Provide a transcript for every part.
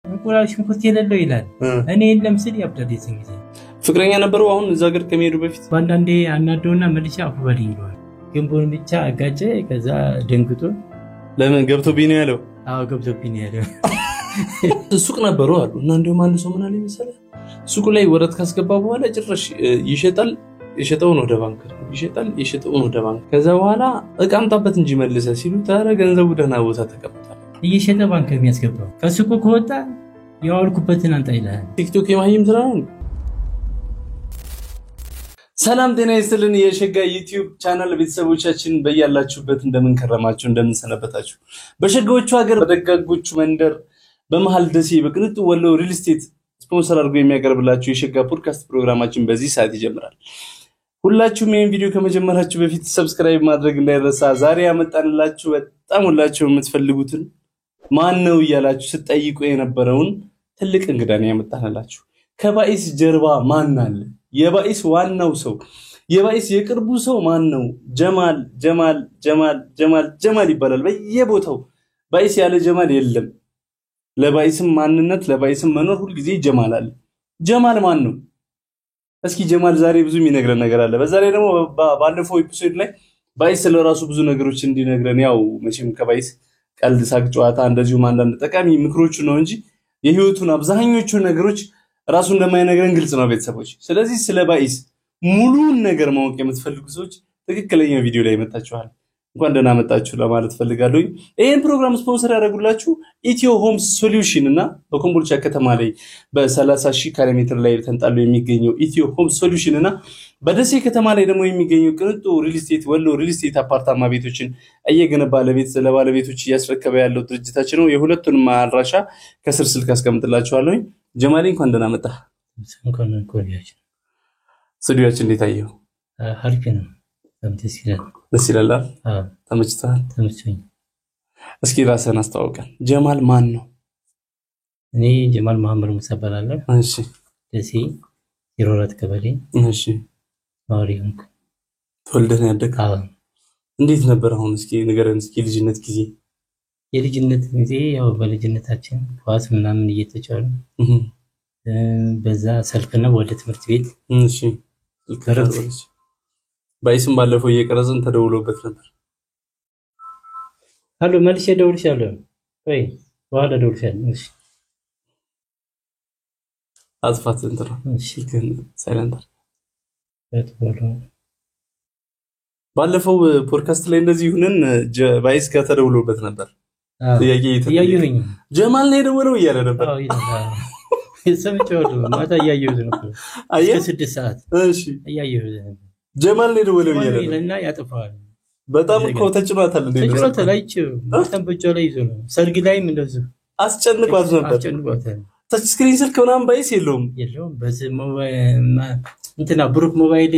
እንቁላል ሽንኩርት የሌለው ይላል እኔ የለም ስል ያብዳል ይዘንጊዜ ፍቅረኛ ነበረው አሁን እዛ ሀገር ከመሄዱ በፊት ባንዳንዴ አናደውና መልቻ አፈበልኝ ይሏል ግንቦን ብቻ አጋጨ ከዛ ደንግጦ ለምን ገብቶብኝ ነው ያለው አዎ ገብቶብኝ ነው ያለው ሱቅ ነበረው አሉ እና እንደውም አንድ ሰው ምን አለ መሰለ ሱቁ ላይ ወረት ካስገባ በኋላ ጭራሽ ይሸጣል የሸጠውን ወደ ባንክ ይሸጣል የሸጠውን ወደ ባንክ ከዛ በኋላ እቃምጣበት እንጂ መልሰ ሲሉ ታረ ገንዘቡ ደህና ቦታ ተቀምጧል እየሸጠ ባንክ የሚያስገባው ከሱቁ ከወጣ ያወልኩበትን አንጣ ይላል ቲክቶክ የማይም ስራው ሰላም ጤና ይስጥልን የሸጋ ዩቲዩብ ቻናል ቤተሰቦቻችን በያላችሁበት እንደምን ከረማችሁ እንደምን ሰነበታችሁ በሸጋዎቹ ሀገር በደጋጎቹ መንደር በመሃል ደሴ በቅንጡ ወሎ ሪል ስቴት ስፖንሰር አድርጎ የሚያቀርብላችሁ የሸጋ ፖድካስት ፕሮግራማችን በዚህ ሰዓት ይጀምራል ሁላችሁም ይሄን ቪዲዮ ከመጀመራችሁ በፊት ሰብስክራይብ ማድረግ እንዳይረሳ ዛሬ ያመጣንላችሁ በጣም ሁላችሁም የምትፈልጉትን ማን ነው እያላችሁ ስትጠይቁ የነበረውን ትልቅ እንግዳ ነው ያመጣንላችሁ ከባኢስ ጀርባ ማን አለ የባኢስ ዋናው ሰው የባኢስ የቅርቡ ሰው ማን ነው ጀማል ይባላል በየቦታው ባኢስ ያለ ጀማል የለም ለባኢስም ማንነት ለባኢስም መኖር ሁሉ ጊዜ ጀማል አለ ጀማል ማን ነው እስኪ ጀማል ዛሬ ብዙ የሚነግረን ነገር አለ በዛ ላይ ደግሞ ባለፈው ኤፒሶድ ላይ ባኢስ ለራሱ ብዙ ነገሮች እንዲነግረን ያው መቼም ከባኢስ ቀልድ ሳቅ ጨዋታ እንደዚሁ አንዳንድ ጠቃሚ ምክሮች ነው እንጂ የህይወቱን አብዛኞቹ ነገሮች ራሱ እንደማይነግረን ግልጽ ነው ቤተሰቦች ስለዚህ ስለ ባኢስ ሙሉን ነገር ማወቅ የምትፈልጉ ሰዎች ትክክለኛ ቪዲዮ ላይ መጣችኋል እንኳን ደህና መጣችሁ ለማለት ፈልጋለሁ ይሄን ፕሮግራም ስፖንሰር ያደርጉላችሁ ኢትዮ ሆምስ ሶሉሽን እና በኮምቦልቻ ከተማ ላይ በ30,000 ካሬ ሜትር ላይ ተንጣሎ የሚገኘው ኢትዮ ሆምስ ሶሉሽን እና በደሴ ከተማ ላይ ደግሞ የሚገኘው ቅንጡ ሪል ስቴት ወሎ ሪል ስቴት አፓርታማ ቤቶችን እየገነባ ለባለቤቶች እያስረከበ ያለው ድርጅታችን ነው የሁለቱንም አድራሻ ከስር ስልክ አስቀምጥላችኋለሁ ጀማሊ እንኳን ደህና መጣ እንኳን ቆያችሁ ስቱዲዮአችን እንዴት አየው አሪፍ ነው ደስ ይላል ተመችቷል ተመችቶኝ እስኪ ራስህን አስተዋውቀን ጀማል ማን ነው እኔ ጀማል መሐመድ ሙሳ እባላለሁ እሺ ደሴ ይሮራት ቀበሌ እሺ ማሪም ተወልደህ ያደግከው እንዴት ነበር አሁን እስኪ ንገረን እስኪ ልጅነት ጊዜ የልጅነት ጊዜ ያው በልጅነታችን ኳስ ምናምን እየተጫወቱ በዛ ሰልፍና ወደ ትምህርት ቤት እሺ ልከረጥሽ ባይስም ባለፈው እየቀረጽን ተደውሎበት ነበር አሎ መልሼ ደውልሻለሁ ወይ በኋላ ደውልሻለሁ እሺ አጥፋት እንትን እሺ ግን ሳይለንት ባለፈው ፖድካስት ላይ እንደዚህ ይሁንን ባይስ ጋር ተደውሎበት ነበር ያየሁኝ ጀማል ነው የደወለው እያለ ነበር አዎ ሰምቼዋለሁ ማታ ያየሁት ነበር እስከ 6 ሰዓት እሺ ያየሁት ነበር ጀማል ነው የደወለው እያለ እና ያጠፋዋል በጣም እኮ ተጭኗታል እንዴ ተጭኗታል አይቼው በጣም በእጇ ላይ ይዞ ነው ሰርግ ላይም እንደዚህ አስጨንቋት ነበር ታች ስክሪን ስልክ ምናምን ባይስ የለውም በዚህ እንትና ብሩክ ሞባይል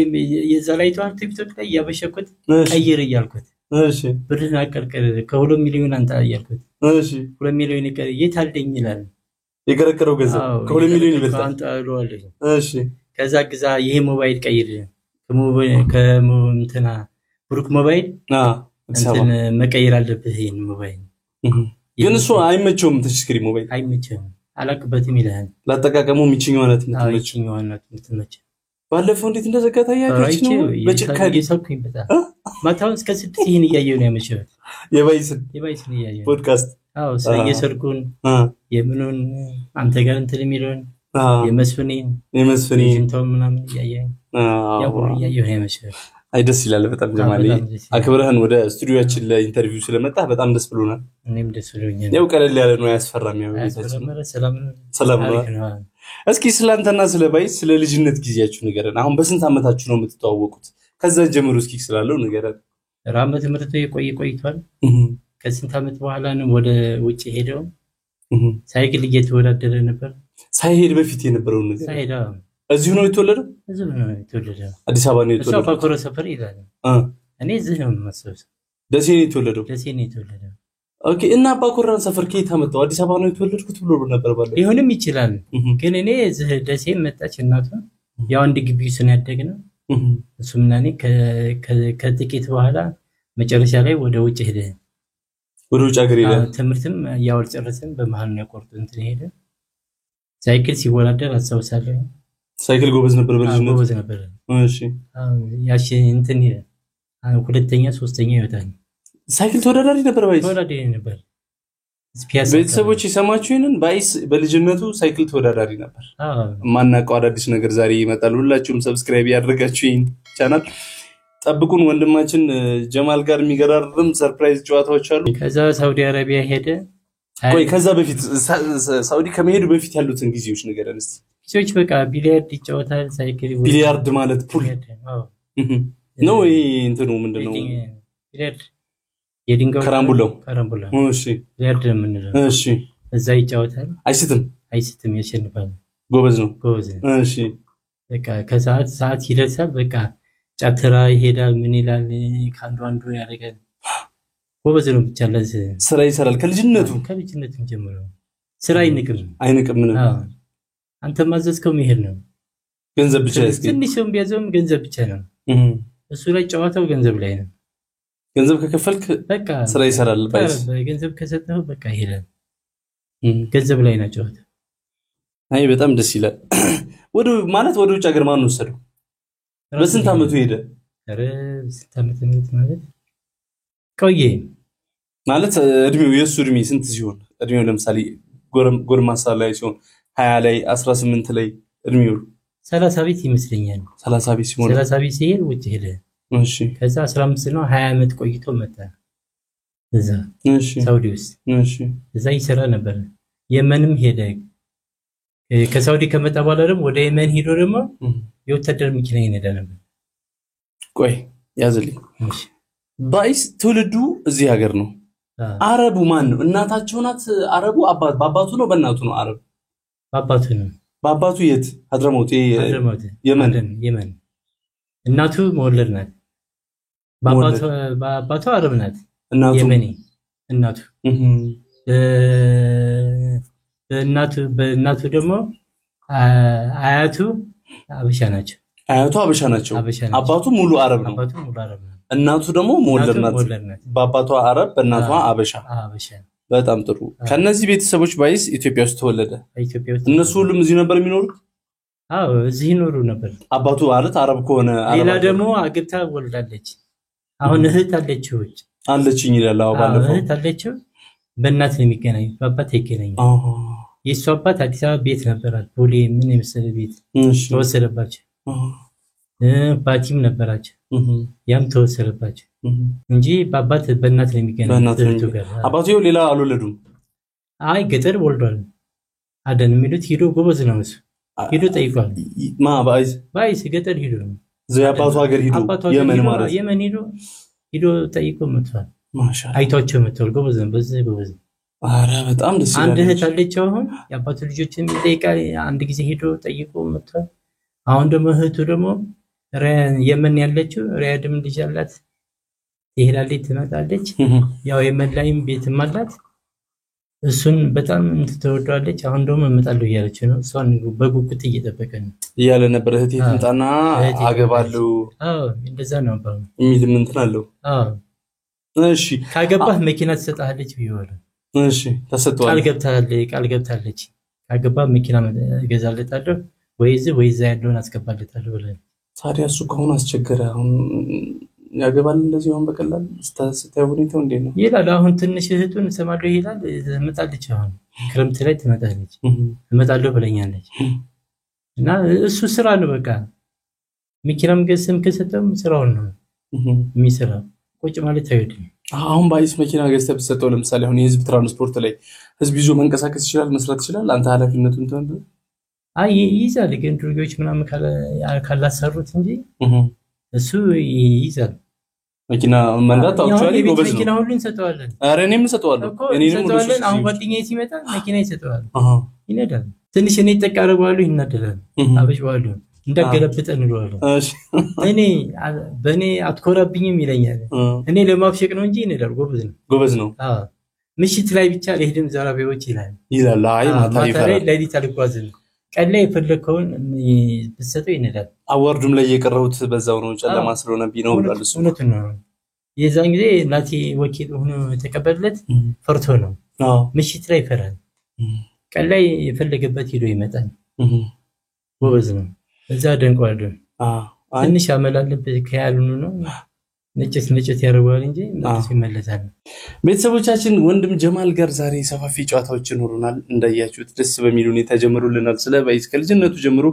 የዛ ላይ ተዋር ቲክቶክ ላይ ያበሸኩት ቀይር እያልኩት እሺ ብርን አቀልቀል ከ2 ሚሊዮን አንተ እያልኩት እሺ 2 ሚሊዮን የታልደኝ ይላል የከረከረው ገንዘብ ከ2 ሚሊዮን ይበልጣል አንተ አለዋለኝ እሺ ከዛ ግዛ ይሄ ሞባይል ቀይር ከእንትና ብሩክ ሞባይል እንትን መቀየር አለብህ ይሄን ሞባይል ግን እሱ አይመቸውም ተሽክሪ ሞባይል አይመቸውም አላቅበትም ይላል ላጠቃቀሙ ሚችኛውነት ምትመች ባለፈው እንዴት እንደዘጋታያችሁ ነው በጭካኔ ሰኩኝ በጣም ማታው እስከ 6 ይሄን እያየሁ ነው ያመሸው የባይስን እያየሁ ፖድካስት አዎ ስለየሰርኩን የምኑን አንተ ጋር እንትን የሚሉን የመስፍኔን እንተው ምናምን እያየሁ ያው እያየሁ ነው ያመሸው አይ ደስ ይላል በጣም ጀማሊ አክብረህን ወደ ስቱዲዮአችን ለኢንተርቪው ስለመጣ በጣም ደስ ብሎናል እኔም ደስ ብሎኛል ያው ቀለል ያለ ነው ያስፈራም ያው ሰላም ነው እስኪ ስላንተና ስለ ባይስ ስለ ልጅነት ጊዜያችሁ ንገረን አሁን በስንት አመታችሁ ነው የምትተዋወቁት ከዛ ጀምሮ እስኪ ስላለው ንገረን ራመት ምርጥ ቆይቷል ከስንት አመት በኋላ ነው ወደ ውጪ ሄደው ሳይክል እየተወዳደረ ነበር ሳይሄድ በፊት የነበረው ነገር ሳይሄድ እዚሁ ነው የተወለደው እዚሁ ነው የተወለደው አዲስ አበባ ነው የተወለደው ሳፋኮረ ሰፈር ይላል እኔ እዚሁ ነው የምመስለው ደሴ ነው የተወለደው ኦኬ እና አባኮራን ሰፈር ከየት አመጣው አዲስ አበባ ነው የተወለድኩት ብሎ ነበር ባለው ይሁንም ይችላል ግን እኔ እዚህ ደሴ መጣች እናቱ ያው አንድ ግቢ ውስጥ ነው ያደግነው እሱም እና እኔ ከጥቂት በኋላ መጨረሻ ላይ ወደ ውጭ ሄደ ወደ ውጭ ሀገር ሄደ ትምህርትም ያው አልጨረሰም በመሃል ነው ያቆርጡ እንትን ሄደ ሳይክል ሲወዳደር አስታውሳለሁ ሳይክል ጎበዝ ነበር በልጅነት ጎበዝ ነበር እሺ ያቺ እንትን ሁለተኛ ሶስተኛ ይወጣል ሳይክል ተወዳዳሪ ነበር ባይስ ተወዳዳሪ ነበር ቤተሰቦች ይሰማችሁ ይሄንን ባይስ በልጅነቱ ሳይክል ተወዳዳሪ ነበር ማናቀው አዳዲስ ነገር ዛሬ ይመጣል ሁላችሁም ሰብስክራይብ ያድርጋችሁ ይሄን ቻናል ጠብቁን ወንድማችን ጀማል ጋር የሚገራርም ሰርፕራይዝ ጨዋታዎች አሉ ከዛ ሳውዲ አረቢያ ሄደ ቆይ ከዛ በፊት ሳውዲ ከመሄዱ በፊት ያሉትን ጊዜዎች ነገርን እስቲ ጊዜዎች በቃ ቢሊያርድ ይጫወታል ሳይክል ቢሊያርድ ማለት ፑል ነው ይሄ እንትኑ ምንድነው ቢሊያርድ የድንጋው ካራምቡላው እሺ ቢሊያርድ ምንድነው እሺ እዛ ይጫወታል አይስትም ያሸንፋል ጎበዝ ነው እሺ በቃ ከሰዓት ይደርሳል በቃ ጫትራ ይሄዳል ምን ይላል ካንዱ አንዱ ያደርጋል ጎበዝ ነው ብቻ ለዚህ ስራ ይሰራል ከልጅነቱም ጀምሮ ስራ አይንቅም ምንም አንተ ማዘዝከው መሄድ ነው ገንዘብ ብቻ ትንሽም ቢያዘውም ገንዘብ ብቻ ነው እሱ ላይ ጨዋታው ገንዘብ ላይ ነው ገንዘብ ከከፈልክ በቃ ስራ ይሰራል ባይስ ገንዘብ ከሰጠው በቃ ይሄዳል ገንዘብ ላይ ነው ጨዋታው አይ በጣም ደስ ይላል ወደ ውጭ ሀገር ማን ወሰደው በስንት አመቱ ሄደ አረ ስንት አመት ማለት ቆየ ማለት እድሜው የሱ እድሜ ስንት ሲሆን እድሜው ለምሳሌ ጎርማሳ ላይ ሲሆን 20 ላይ 18 ላይ እድሜው 30 ቤት ይመስለኛል 30 ቤት ሲሆን 30 ቤት ሲሄድ ውጭ ሄደ እሺ ከዛ 15 ነው 20 አመት ቆይቶ መጣ እዛ እሺ ሳውዲ ውስጥ እሺ እዛ ይሰራ ነበር የመንም ሄደ ከሳውዲ ከመጣ በኋላ ደግሞ ወደ የመን ሄዶ ደግሞ የወታደር መኪና ይነዳ ነበር ቆይ ያዝልኝ እሺ ባይስ ትውልዱ እዚህ ሀገር ነው አረቡ ማን ነው እናታቸው ናት አረቡ አባቱ ነው በእናቱ ነው አረብ በአባቱ የት ሀድረሞት የመን እናቱ መወለድ ናት በአባቱ አረብ ናት የመኒ እናቱ ደግሞ አያቱ አበሻ ናቸው አባቱ ሙሉ አረብ ነው እናቱ ደግሞ መወለድ ናት በአባቷ አረብ በእናቷ አበሻ በጣም ጥሩ ከነዚህ ቤተሰቦች ባይስ ኢትዮጵያ ውስጥ ተወለደ እነሱ ሁሉም እዚህ ነበር የሚኖሩት አዎ እዚህ ይኖሩ ነበር አባቱ አረብ ከሆነ ሌላ ደግሞ አግብታ ወልዳለች አሁን እህት አለችኝ ይላል አዎ ባለፈው እህት አለችው በእናት ነው የሚገናኙ በአባት አይገናኙ የሷ አባት አዲስ አበባ ቤት ነበራት ቦሌ ምን የመሰለ ቤት ተወሰደባቸው ባቲም ነበራቸው ያም ተወሰደባቸው እንጂ በአባት በእናት ነው የሚገናኙ አባቱ ሌላ አልወለዱም አይ ገጠር ወልዷል አደን የሚሉት ሄዶ ጎበዝ ነው እሱ ሄዶ ጠይቋል ባይስ ገጠር ሄዶ ዘያባቱ ሀገር ሄዶ የመን ማለት የመን ሄዶ ጠይቆ መጥቷል ማሻአላ አይቷቸው መጥቷል ጎበዝ ነው በዚህ ጎበዝ አረ በጣም ደስ ይላል አንድ እህት አለችው አሁን የአባቱ ልጆችን ይጠይቃል አንድ ጊዜ ሄዶ ጠይቆ መጥቷል አሁን ደግሞ እህቱ ደግሞ የመን ያለችው ሪያድም ልጅ አላት ይሄዳለች ትመጣለች ያው የመን ላይም ቤትም አላት እሱን በጣም እንትተወዳለች አሁን ደግሞ እመጣለሁ እያለች ነው እሷን በጉጉት እየጠበቀ ነው እያለ ነበር እህቴ ትምጣና አገባለሁ አዎ እንደዛ ነው ባው የሚል እንትን አለው አዎ እሺ ካገባህ መኪና ትሰጣለች ቢሆን እሺ ተሰጥቷል ቃል ገብታለች ካገባህ መኪና እገዛለታለሁ ወይዛ ያለውን አስገባለታለሁ ብለ ታዲያ እሱ ከሆነ አስቸገረ አሁን ያገባል እንደዚህ አሁን በቀላል ስታስታዩ ሁኔታው እንዴት ነው ይላል አሁን ትንሽ እህቱን ሰማለው ይላል እመጣለች አሁን ክረምት ላይ ትመጣለች እመጣለሁ ብለኛለች እና እሱ ስራ ነው በቃ መኪናም ገዝም ከሰጠም ስራውን ነው የሚሰራው ቁጭ ማለት አይወድም አሁን ባይስ መኪና ገዝተህ ብትሰጠው ለምሳሌ አሁን የህዝብ ትራንስፖርት ላይ ህዝብ ይዞ መንቀሳቀስ ይችላል መስራት ይችላል አንተ ኃላፊነቱን ተንተ አይ ይዛል ግን ድርጊቶች ምናምን ካላሰሩት እንጂ እሱ ይዛል መኪና መንዳት አውጫሊ ጎበዝ ነው መኪና ሁሉ እንሰጠዋለን አረ እኔም እንሰጠዋለሁ እኔንም እንሰጠዋለን አሁን ጓደኛዬ ሲመጣ መኪና ይሰጠዋል ይነዳል ትንሽ እኔ ተቃረባለሁ ይናደዳል አበሽዋሉ እንደገለብጠን እንለዋለን እሺ በኔ አትኮራብኝም ይለኛል እኔ ለማፍሸቅ ነው እንጂ ይነዳል ጎበዝ ነው አዎ ምሽት ላይ ብቻ ለሄድም ዘራቢዎች ይላል አይ ማታ ይፈራል ለሊት አልጓዝም ቀን ላይ የፈለከውን ብትሰጠው ይነዳል አዋርዱም ላይ የቀረውት በዛው ነው ጨለማ ስለሆነብኝ ነው ብሏል እሱ እውነት ነው የዛን ጊዜ ናቲ ወኪል ሆኖ ተቀበልለት ፈርቶ ነው ምሽት ላይ ይፈራል ቀላይ የፈለገበት ሄዶ ይመጣል ጎበዝ ነው እዛ ደንቋል ትንሽ አመላለበት ከያሉኑ ነው ነጭት ያደርጋል እንጂ መልሶ ይመለሳል ቤተሰቦቻችን ወንድም ጀማል ጋር ዛሬ ሰፋፊ ጨዋታዎች ይኖሩናል እንዳያችሁት ደስ በሚል ሁኔታ ጀምሩልናል ስለ ባይስ ከልጅነቱ ጀምሮ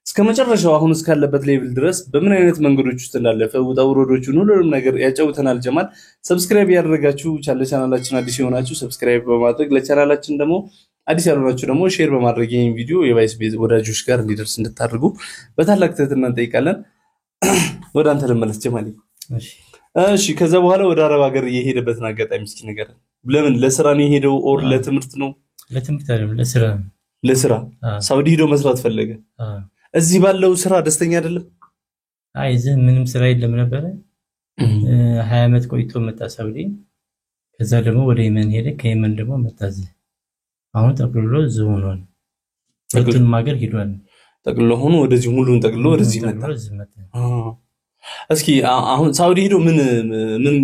እስከ መጨረሻው አሁን እስካለበት ሌቭል ድረስ በምን አይነት መንገዶች ውስጥ እንዳለፈ ወጣውሮዶቹን ሁሉንም ነገር ያጫውተናል ጀማል ሰብስክራይብ ያደርጋችሁ ቻናላችን አዲስ የሆናችሁ ሰብስክራይብ በማድረግ ለቻናላችን ደግሞ አዲስ ያልሆናችሁ ደግሞ ሼር በማድረግ ይሄን ቪዲዮ የባይስ ቤዝ ወዳጆች ጋር እንዲደርስ እንድታደርጉ በታላቅ ትህትና እንጠይቃለን ወደ አንተ ልመለስ ጀማል እሺ ከዛ በኋላ ወደ አረብ ሀገር የሄደበትን አጋጣሚ እስኪ ንገረን ለምን ለስራ ነው የሄደው ኦር ለትምርት ነው ለትምርት አይደለም ለስራ ሳውዲ ሄዶ መስራት ፈለገ እዚህ ባለው ስራ ደስተኛ አይደለም አይ እዚህ ምንም ስራ የለም ነበር 20 አመት ቆይቶ መጣ ሳውዲ ከዛ ደግሞ ወደ የመን ሄደ ከየመን ደግሞ መጣ አሁን ጠቅልሎ ሆኗል ሁለቱም ሀገር ሄዷል ጠቅልሎ ሆኖ ወደዚህ ሙሉን ጠቅልሎ ወደዚህ መጣ እስኪ አሁን ሳውዲ ሄዶ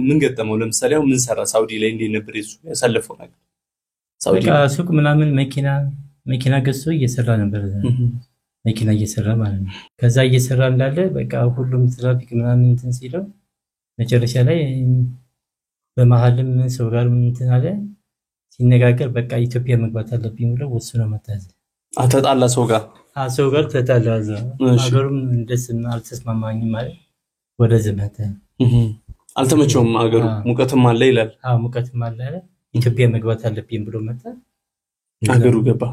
ምን ገጠመው ለምሳሌ አሁን ምን ሰራ ሳውዲ ላይ እንዴ ነበር እሱ ያሳለፈው ነገር ሳውዲ ሱቅ ምናምን መኪና ገዝቶ እየሰራ ነበር መኪና እየሰራ ማለት ነው ከዛ እየሰራ እንዳለ በቃ ሁሉም ትራፊክ ምናምን እንትን ሲለው መጨረሻ ላይ በመሐልም ሰው ጋር እንትን አለ ሲነጋገር በቃ ኢትዮጵያ መግባት አለብኝ ብሎ ወስኖ መጣ አተጣላ ሰው ጋር ተጣላ ሀገሩም እንደስም አልተስማማኝም ማለት ወደ ዘመተ አልተመቸውም ሀገሩ ሙቀትም አለ ይላል ሙቀትም አለ ኢትዮጵያ መግባት አለብኝ ብሎ መጣ ሀገሩ ገባ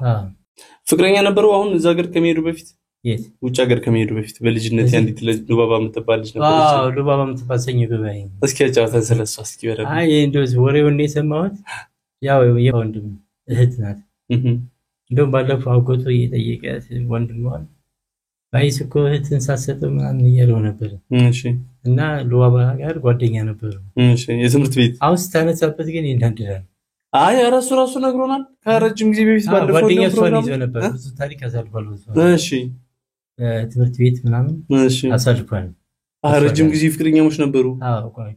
ፍቅረኛ ነበረው አሁን እዛ ሀገር ከመሄዱ በፊት የት ውጭ ሀገር ከመሄዱ በፊት በልጅነት ያንዲት ሉባባ የምትባል ልጅ ነበረች ሉባባ የምትባል ሰኞ ገባይ እስኪ ያጫውተን ስለሷ እስኪ በረብ አይ እንደዚህ ወሬውን የሰማሁት ያው የወንድም እህት ናት እንደውም ባለፈው አጎቶ እየጠየቀ ወንድሟን ባይስ እኮ እህትን ሳሰጠው ምናምን እያለው ነበር እሺ እና ሉባባ ጋር ጓደኛ ነበሩ እሺ የትምህርት ቤት አሁን ስታነሳበት ግን ይንዳንዳል አይ ራሱ ነግሮናል ከረጅም ጊዜ በፊት ባለፈው ጓደኛ ሷን ይዞ ነበር ብዙ ታሪክ አሳልፏል እሺ ትምህርት ቤት ምናምን እሺ አሳልፏል ረጅም ጊዜ ፍቅረኛሞች ነበሩ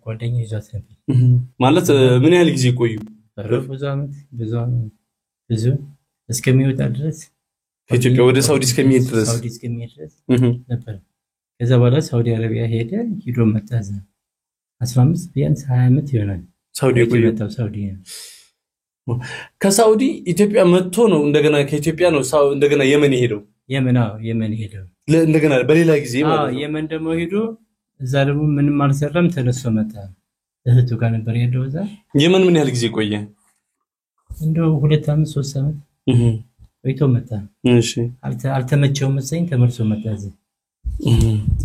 ጓደኛ ይዟት ነበር ማለት ምን ያህል ጊዜ ቆዩ ብዙ እስከሚወጣ ድረስ ከኢትዮጵያ ወደ ሳውዲ እስከሚሄድ ድረስ ነበር ከዛ በኋላ ሳውዲ አረቢያ ሄዶ መጣ 15 ቢያንስ 20 አመት ይሆናል ሳውዲ ቆይቷል ሳውዲ ከሳውዲ ኢትዮጵያ መጥቶ ነው እንደገና ከኢትዮጵያ ነው እንደገና የመን ሄደው የመን ሄደው እንደገና በሌላ ጊዜ ማለት ነው የመን ደግሞ ሄዶ እዛ ደግሞ ምንም አልሰራም ተነስቶ መጣ እህቱ ጋር ነበር ያለው እዛ የመን ምን ያህል ጊዜ ቆየ እንደው 2 አመት 3 አመት ቆይቶ መጣ እሺ አልተመቸውም መሰለኝ ተመልሶ መጣ እዚህ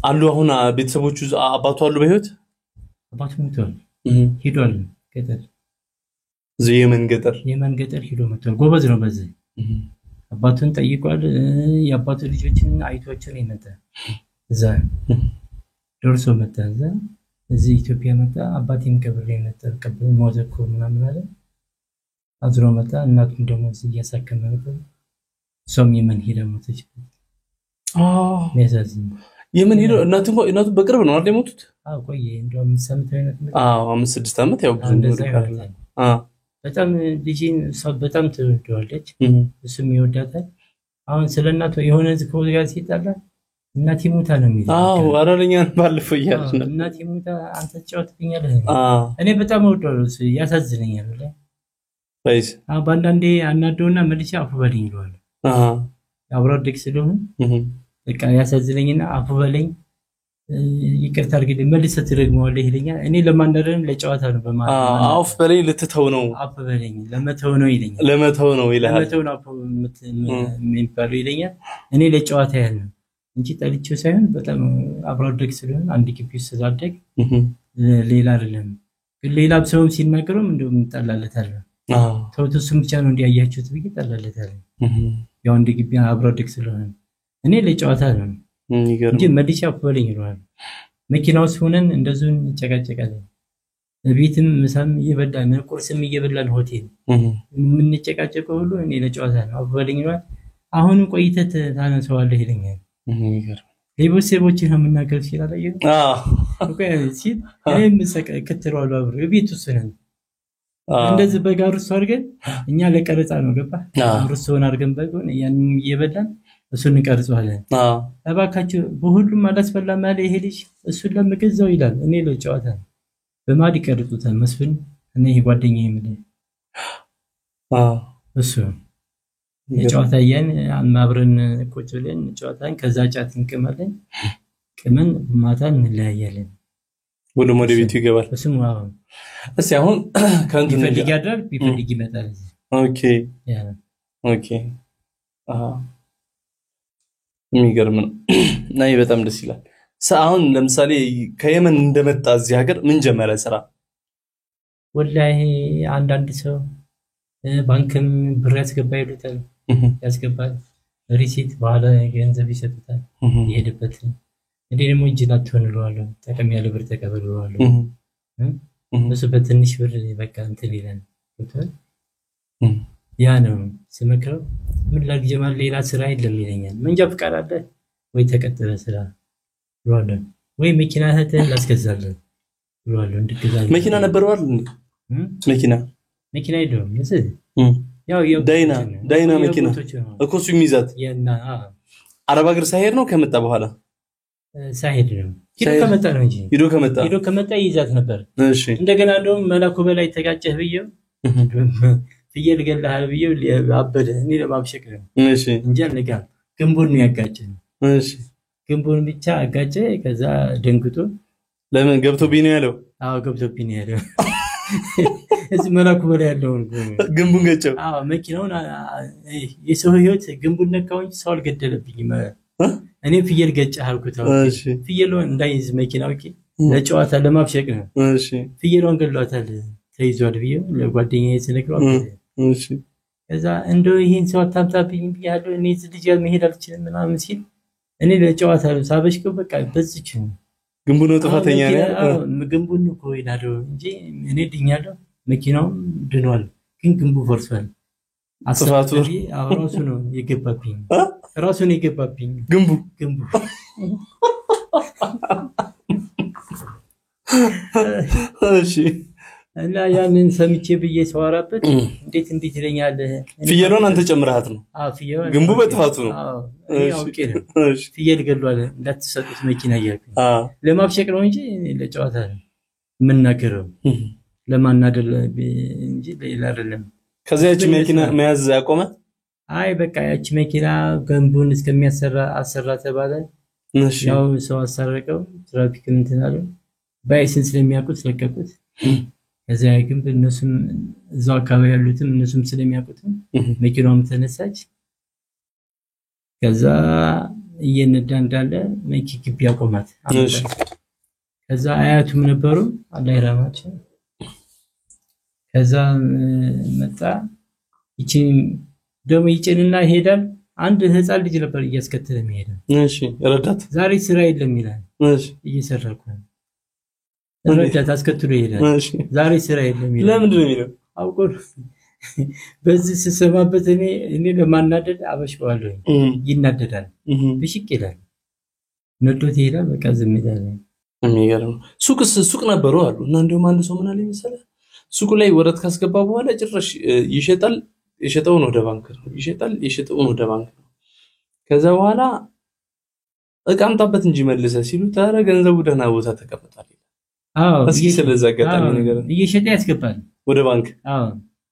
አሉ አሁን ቤተሰቦቹ አባቱ አሉ በህይወት አባቱ ሞቷል ሄዷል ገጠር የመን ገጠር ሄዶ መጥቷል ጎበዝ ነው በዚህ አባቱን ጠይቋል የአባቱ ልጆችን አይቷቸው ነው መጣ እዛ ደርሶ መጣ እዚህ ኢትዮጵያ መጣ አባቴን ቀብሬ መጣ ቀብሬ ሞተኮ ምናምን አለ አዝሮ መጣ እናቱን ደግሞ እዚህ ያሳከመ ነበር ሶም የመን ሄዳ ሞተች ሚያሳዝን የመን ሄዶ እናቱ በቅርብ ነው አይደል ሞቱት ቆየ እንደውም ሰምተው ነበር 5-6 አመት ያው ብዙ ነው በጣም ልጅን ሰው በጣም ትወደዋለች እሱም ይወዳታል አሁን ስለናቱ የሆነ ዝኮ ጋር ሲጣላ እናቴ ሞታ ነው የሚለው አራለኛን ባለፈው ይያዝ እናቴ ሞታ አንተ ጫውትኛለህ እኔ በጣም ወደዋለሁ ያሳዝነኛል ባይስ ባንዳንዴ አናደውና መልሼ አፉ በለኝ ይሏል አብሮድክ ስለሆነ በቃ ያሳዝነኝና አፉ በለኝ ይቅርታ አድርግልኝ መልሰህ ትረግመዋለህ ይለኛል እኔ ለማንደረም ለጨዋታ ነው በማለት አፍ በለኝ ልትተው ነው አፍ በለኝ ለመተው ነው ይለኛል ይላል ለመተው ነው የሚባለው ይለኛል እኔ ለጨዋታ ያለ እንጂ ጠልቼው ሳይሆን በጣም አብሮድክ ስለሆነ አንድ ግቢ ስላደግ ሌላ አይደለም ሌላ ሰውም ሲናገረው እንደውም እንጣላለታል ተውቱስም ብቻ ነው እንዲያያችሁት ብዬ ጠላለታል ያው እንደ ግቢ አብሮድክ ስለሆነ እኔ ለጨዋታ ነው እንጂ መልሼ አፈለኝ ይሏል መኪናው ሆነን እንደዚህ እንጨቃጨቃለን ቤትም ምሳም እየበላን ቁርስም እየበላን ሆቴል ምን እንጨቃጨቀው ሁሉ እኔ ለጨዋታ ነው አፈለኝ ይሏል አሁን ቆይተት ታነሰዋለህ ይለኛል ሌቦች ነው የምናገር ይችላል ሲል እኔም ከተሯሉ አብሮ ቤት ውስጥ ነን እንደዚህ በጋር ሩስ አድርገን እኛ ለቀረጻ ነው ገባ ሩስውን አድርገን በጎን ያን እየበላን እሱን እንቀርጸዋለን እባካችሁ በሁሉም አላስፈላ ማለት ይሄ ልጅ እሱን ለምገዛው ይላል እኔ ለጨዋታ በማድ ይቀርጹታል መስፍን እኔ ጓደኛዬ ምን እሱ የጨዋታ ያን አማብረን ቁጭ ብለን ጨዋታን ከዛ ጫት እንቀማለን ቅመን ማታ እንለያያለን ወደ ቤቱ ይገባል እሱም ዋው እሺ አሁን ካንቱ ይፈልጋል ቢፈልግ ይመጣል ኦኬ ኦኬ የሚገርም ነው ናይ በጣም ደስ ይላል አሁን ለምሳሌ ከየመን እንደመጣ እዚህ ሀገር ምን ጀመረ ስራ ወላሂ አንዳንድ ሰው ባንክም ብር ያስገባ ይሉታል ያስገባል ሪሲት በኋላ ገንዘብ ይሰጡታል ይሄድበት እንዴ ደግሞ እጅላት ተወንሏለሁ ተቀም ያለ ብር ተቀበሉዋለሁ እሱ በትንሽ ብር በቃ እንትን ይላል ያ ነው ስመክረው ምን ላግጀማል ሌላ ስራ የለም ይለኛል መንጃ ፍቃድ አለ ወይ ተቀጠለ ስራ ብሏል ወይ መኪና ህተህ ላስገዛለህ ብሏል እንድትገዛል መኪና ነበርው አይደል መኪና አይደለም እዚህ ያው ዳይና መኪና እኮ እሱ የሚይዛት ያና አረብ ሀገር ሳይሄድ ነው ከመጣ በኋላ ሳይሄድ ነው ሂዶ ከመጣ ይዛት ነበር እሺ እንደገና እንደውም መላኩ በላይ ተጋጨህ ብየው ፍየል ገላህ ብየው አበደ እኔ ለማብሸቅ ነው እሺ እንጂ አልነጋም ግንቡን ነው ያጋጨኝ እሺ ግንቡን ብቻ አጋጨ ከዛ ደንግጦ ለምን ገብቶብኝ ነው ያለው አዎ ገብቶብኝ ነው ያለው እዚህ መላኩ በላይ ያለው ግንቡን ገጨው መኪናውን የሰው ህይወት ግንቡን ነካው እንጂ ሰው አልገደለብኝም እኔ ፍየል ገጨህ አልኩት እሺ ፍየሉን እንዳይዝ መኪናው ለጨዋታ ለማብሸቅ ነው እሺ ፍየሉን ገሏታል ተይዟል ብየው ለጓደኛዬ ስለክሯል እሺ ከዛ እንደው ይሄን ሰው አታምጣብኝ ብያለሁ እኔ ልጅ ጋር መሄድ አልችልም ምናምን ሲል እኔ ለጨዋታ ሳበሽከው በቃ በዝች ግንቡ ነው ጥፋተኛ ነው ግንቡን እኮ ይላለው እንጂ እኔ ድኛለሁ መኪናውም ድኗል ግን ግንቡ ፈርሷል አጥፋቱ ራሱ ነው የገባብኝ ራሱ ነው የገባብኝ ግንቡ እሺ እና ያንን ሰምቼ ብዬ ሰዋራበት እንዴት ይለኛል ፍየሉን አንተ ጨምረሃት ነው ፍየሉን ግንቡ በጥፋቱ ነው አውቄ ነው ፍየል ገሏል እንዳትሰጡት መኪና ያያልኩኝ ለማብሸቅ ነው እንጂ ለጨዋታ ምንናገረው ለማናደል እንጂ ሌላ አይደለም ከዚያች መኪና መያዝ ያቆመ አይ በቃ ያቺ መኪና ገንቡን እስከሚያሰራ አሰራ ተባለ ያው ሰው አሰረቀው ትራፊክ እንትናሉ ባይሰንስ ስለሚያውቁት ለቀቁት ከዚያ ግን እነሱም እዛው አካባቢ ያሉትም እነሱም ስለሚያውቁት መኪናውም ተነሳች ከዛ እየነዳ እንዳለ መኪና ግቢ ያቆማት ከዛ አያቱም ነበሩ አላህ ይራማቸው ከዛ መጣ ይቺ ደሞ ይጭንና ይሄዳል አንድ ህፃን ልጅ ነበር እያስከተለ የሚሄደው እሺ ረዳት ዛሬ ስራ የለም ይላል እሺ እየሰራኩ ረዳት አስከትሎ ይሄዳል እሺ ዛሬ ስራ የለም ይላል ለምን ነው የሚለው አውቆ በዚህ ሲሰማበት እኔ ለማናደድ አበሽዋለሁ ይናደዳል ብሽቅ ይላል ነዶት ይላል በቃ ዝም ይላል የሚገርም ሱቅ ነበሩ አሉ እና እንደውም አንድ ሰው ምን አለ መሰለህ ሱቁ ላይ ወረት ካስገባ በኋላ ጭራሽ ይሸጣል የሸጠውን ወደ ባንክ ነው ይሸጣል የሸጠውን ወደ ባንክ ነው ከዛ በኋላ እቃምጣበት እንጂ መልሰ ሲሉ ታረ ገንዘቡ ደህና ቦታ ተቀምጧል እስኪ ስለዛ አጋጣሚ ነገር እየሸጠ ያስገባል ወደ ባንክ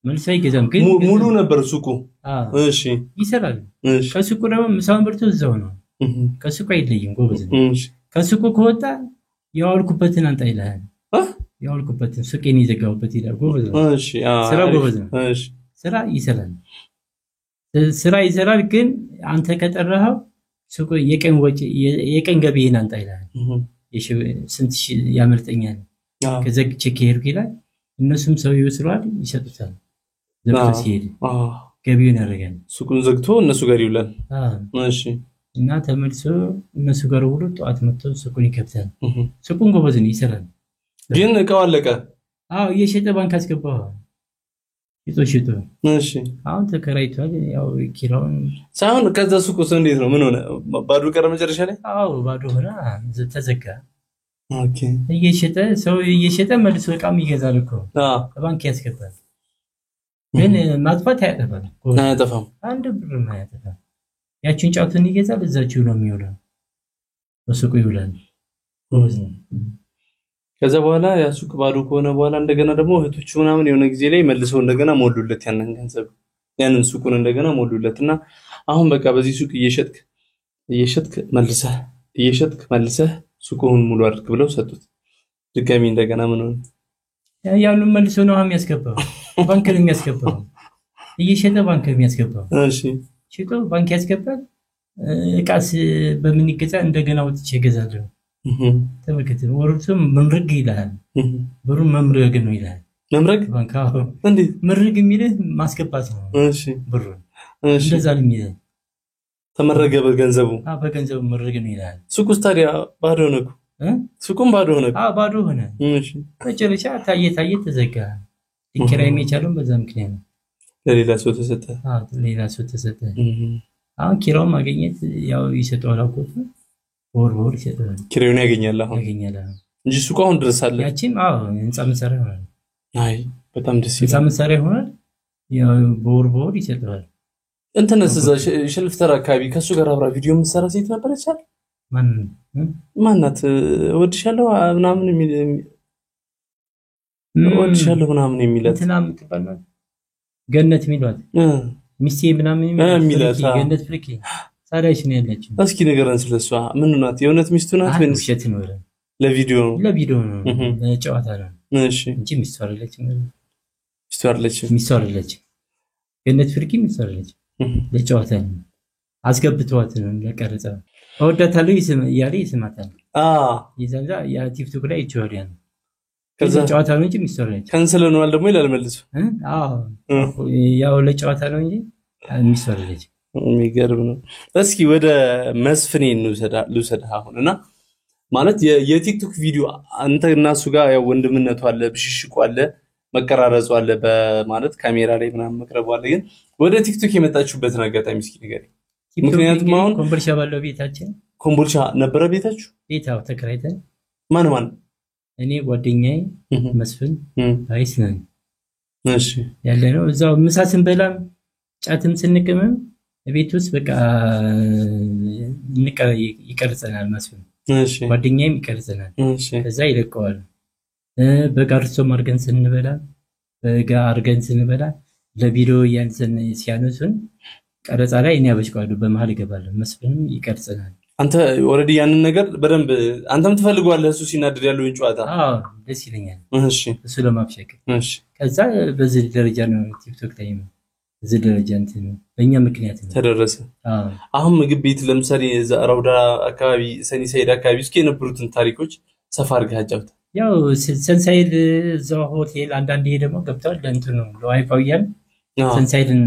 መልሰ ይገዛም ግን ሙሉ ነበር ሱቁ እሺ ይሰራል ከሱቁ ደግሞ ምሳውን በርቶ እዛው ነው ከሱቁ አይለይም ጎበዝ ነው ከሱቁ ከወጣ ያዋልኩበትን አንጣ ይላል ያዋልኩበትን ሱቄን ይዘጋውበት ይላል ጎበዝ ነው እሺ ስራ ጎበዝ ነው እሺ ስራ ይሰራል ግን አንተ ከጠራኸው ሱቁ የቀን ገቢህን አንጣ ይላል ስንት ያመርጠኛል ከዘግቼ ከሄድኩ ይላል እነሱም ሰው ይወስራል ይሰጡታል ዘግቶ ሲሄድ ገቢውን ያደርጋል ሱቁን ዘግቶ እነሱ ጋር ይውላል እሺ እና ተመልሶ እነሱ ጋር ሁሉ ጧት መጥቶ ሱቁን ይከፍታል ሱቁን ጎበዝ ነው ይሰራል ግን እቃው አለቀ እየሸጠ ባንክ አስገባው ይጦሽጡ እሺ አሁን ተከራይቷል ያው ኪራውን ሳይሆን ከዛ ሱቁስ እንዴት ነው ምን ሆነ ባዶ ቀረ መጨረሻ ላይ ባዶ ሆነ ተዘጋ ኦኬ እየሸጠ ሰው እየሸጠ መልሶ እቃም ይገዛል እኮ ባንክ ያስገባል ግን ማጥፋት ያጠፋል አያጠፋም አንድ ብር ማያጠፋ ያቺን ጫቱን ይገዛል እዛችሁ ነው የሚውለው በሱቁ ይውላል ከዛ በኋላ ያ ሱቅ ባዶ ከሆነ በኋላ እንደገና ደግሞ እህቶቹ ምናምን የሆነ ጊዜ ላይ መልሰው እንደገና ሞሉለት ያንን ገንዘብ ያንን ሱቁን እንደገና ሞሉለትና አሁን በቃ በዚህ ሱቅ እየሸጥክ መልሰህ ሱቁን ሙሉ አድርግ ብለው ሰጡት ድጋሚ እንደገና ምን ሆነ ያሉን መልሰው ነው የሚያስገባው ባንክ ነው የሚያስገባው እየሸጠ ባንክ ነው የሚያስገባው እሺ ሽጦ ባንክ ያስገባል እቃስ በምን ይገዛ እንደገና ወጥቼ ገዛለሁ ተመከተ ወሩም ምንርግ ይላል ብሩ መምረግ ነው ይላል መምረግ ባንካው እንዴ ምርግ የሚልህ ማስገባት ነው እሺ ብሩ እሺ እንደዛ ነው የሚለው ተመረገ በገንዘቡ በገንዘቡ ምርግ ነው ይላል ሱቁስ ታዲያ ባዶ ነው ሱቁም ባዶ ሆነ ባዶ ሆነ እሺ መጨረሻ ታየ ተዘጋ ዲክራይ የሚቻለው በዛ ምክንያት ነው ለሌላ ሰው ተሰጠ ሌላ ሰው ተሰጠ አሁን ኪራው ማግኘት ያው ይሰጠዋል አቆጥ ወር ይሰጠዋል ኪራዩን ያገኛል እንጂ ሱቁ አሁን ድረስ አለ ያቺም ህንጻ መሳሪያ ሆኗል አይ በጣም ደስ ይላል ህንጻ መሳሪያ ሆኗል ያው በወር ይሰጠዋል እንተነስ እዛ ሽልፍተር አካባቢ ከሱ ጋር አብራ ቪዲዮ የምትሰራ ሴት ነበረች አይደል ማናት ወድሻለሁ ምናምን የሚላት እንትናም ትባልና ገነት የሚሏት ሚስቴ ምናምን የሚላት ገነት ፍልኪ ሳዳይሽ ነው ያለችው እስኪ ንገረን ስለሷ ምን ናት የእውነት ሚስቱ ናት ምን ውሸት ነው ለቪዲዮ ነው ለጨዋታ ነው እሺ እንጂ ሚስቱ አይደለች ገነት ፍልኪ ሚስቱ አይደለች ለጨዋታ ነው አስገብቷት ነው ለቀረጻ ወዳታለሁ ይስማታል ይዛዛ ያ ቲክቶክ ላይ ይቻላል ከዛ ጨዋታ ነው እንጂ ሚስቱ አይደለች ካንሰል ሆኗል ደግሞ ይላል መልሶ ያው ለጨዋታ ነው እንጂ ሚስቱ አይደለች የሚገርም ነው እስኪ ወደ መስፍኔ ልውሰድህ አሁንና ማለት የቲክቶክ ቪዲዮ አንተ እና እሱ ጋር ያው ወንድምነቱ አለ ብሽሽቁ አለ መቀራረጹ አለ በማለት ካሜራ ላይ ምናምን መቅረቡ አለ ግን ወደ ቲክቶክ የመጣችሁበትን አጋጣሚ እስኪ ንገረኝ ምክንያቱም አሁን ኮምቦልቻ ባለው ቤታችን ኮምቦልቻ ነበረ ቤታችሁ ቤታው ተከራይተን ማን እኔ ጓደኛዬ መስፍን አይስ ነን እሺ ያለነው እዛው ምሳ ስንበላም ጫትም ስንቅምም ቤት ውስጥ በቃ ይቀርጸናል መስፍን እሺ ጓደኛዬም ይቀርጸናል እሺ ከዛ ይለቀዋል በጋርሶ ማርገን ስንበላ ለቪዲዮ ያንሰን ሲያነሱን ቀረጻ ላይ እኔ አበሽቀዋለሁ በመሃል ይገባለሁ መስፍንም ይቀርጸናል አንተ ኦሬዲ ያንን ነገር በደንብ አንተም ትፈልገዋለህ እሱ ሲናደድ ያለው እንጫዋታ ደስ ይለኛል እሺ እሱ ለማብሸቅ እሺ ከዛ በዚህ ደረጃ ነው ቲክቶክ ላይ ነው በዚህ ደረጃ እንትን በእኛ ምክንያት ነው ተደረሰ አሁን ምግብ ቤት ለምሳሌ ዛራውዳ አካባቢ ሰኒ ሳይድ አካባቢ እስኪ የነበሩትን ታሪኮች ሰፋ አድርገህ አጫውታ ያው ሰንሳይድ እዛው ሆቴል አንዳንዴ ደግሞ ገብቷል ለእንትን ነው ለዋይፋው ያን ሰንሳይድን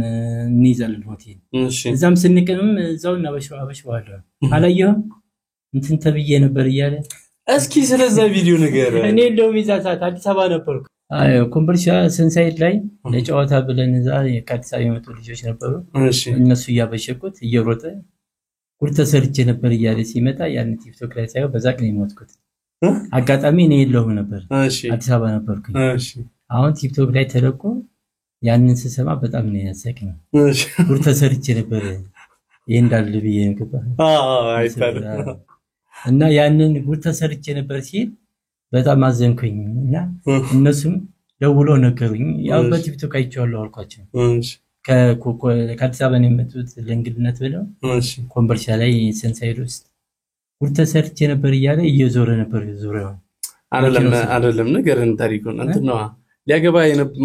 እንይዛለን ሆቴል እዛም ስንቅምም እዛው እናበሽዋለሁ አላየሁም እንትን ተብዬ ነበር እያለ እስኪ ስለዛ ቪዲዮ ነገር እኔ እንደውም ይዛ ሰዓት አዲስ አበባ ነበርኩ ኮምቦልቻ ሰንሳይድ ላይ ለጨዋታ ብለን እዛ የካዲስ አበባ የመጡ ልጆች ነበሩ እነሱ እያበሸቁት እየሮጠ ጉድ ተሰርቼ ነበር እያለ ሲመጣ ያን ቲክቶክ ላይ ሳይው በዛ ቀን የሞትኩት አጋጣሚ እኔ የለሁም ነበር አዲስ አበባ ነበርኩኝ አሁን ቲክቶክ ላይ ተለቆ ያንን ስሰማ በጣም ነው ያሰቀኝ ጉድ ተሰርቼ ነበር ይንዳል ብዬ እንከባ አይታለ እና ያንን ጉድ ተሰርቼ ነበር ሲል በጣም አዘንኩኝ እና እነሱም ደውሎ ነገሩኝ ያው በቲክቶክ አይቻለሁ አልኳቸው ከአዲስ አበባ ነው የመጡት ለእንግድነት ብለው ኮምቦልቻ ላይ ሰንሳይድ ውስጥ ጉድ ተሰርቼ ነበር እያለ እየዞረ ነበር ዙሪያው አይደለም ነገርን ታሪኩን እንትን ነው ሊያገባ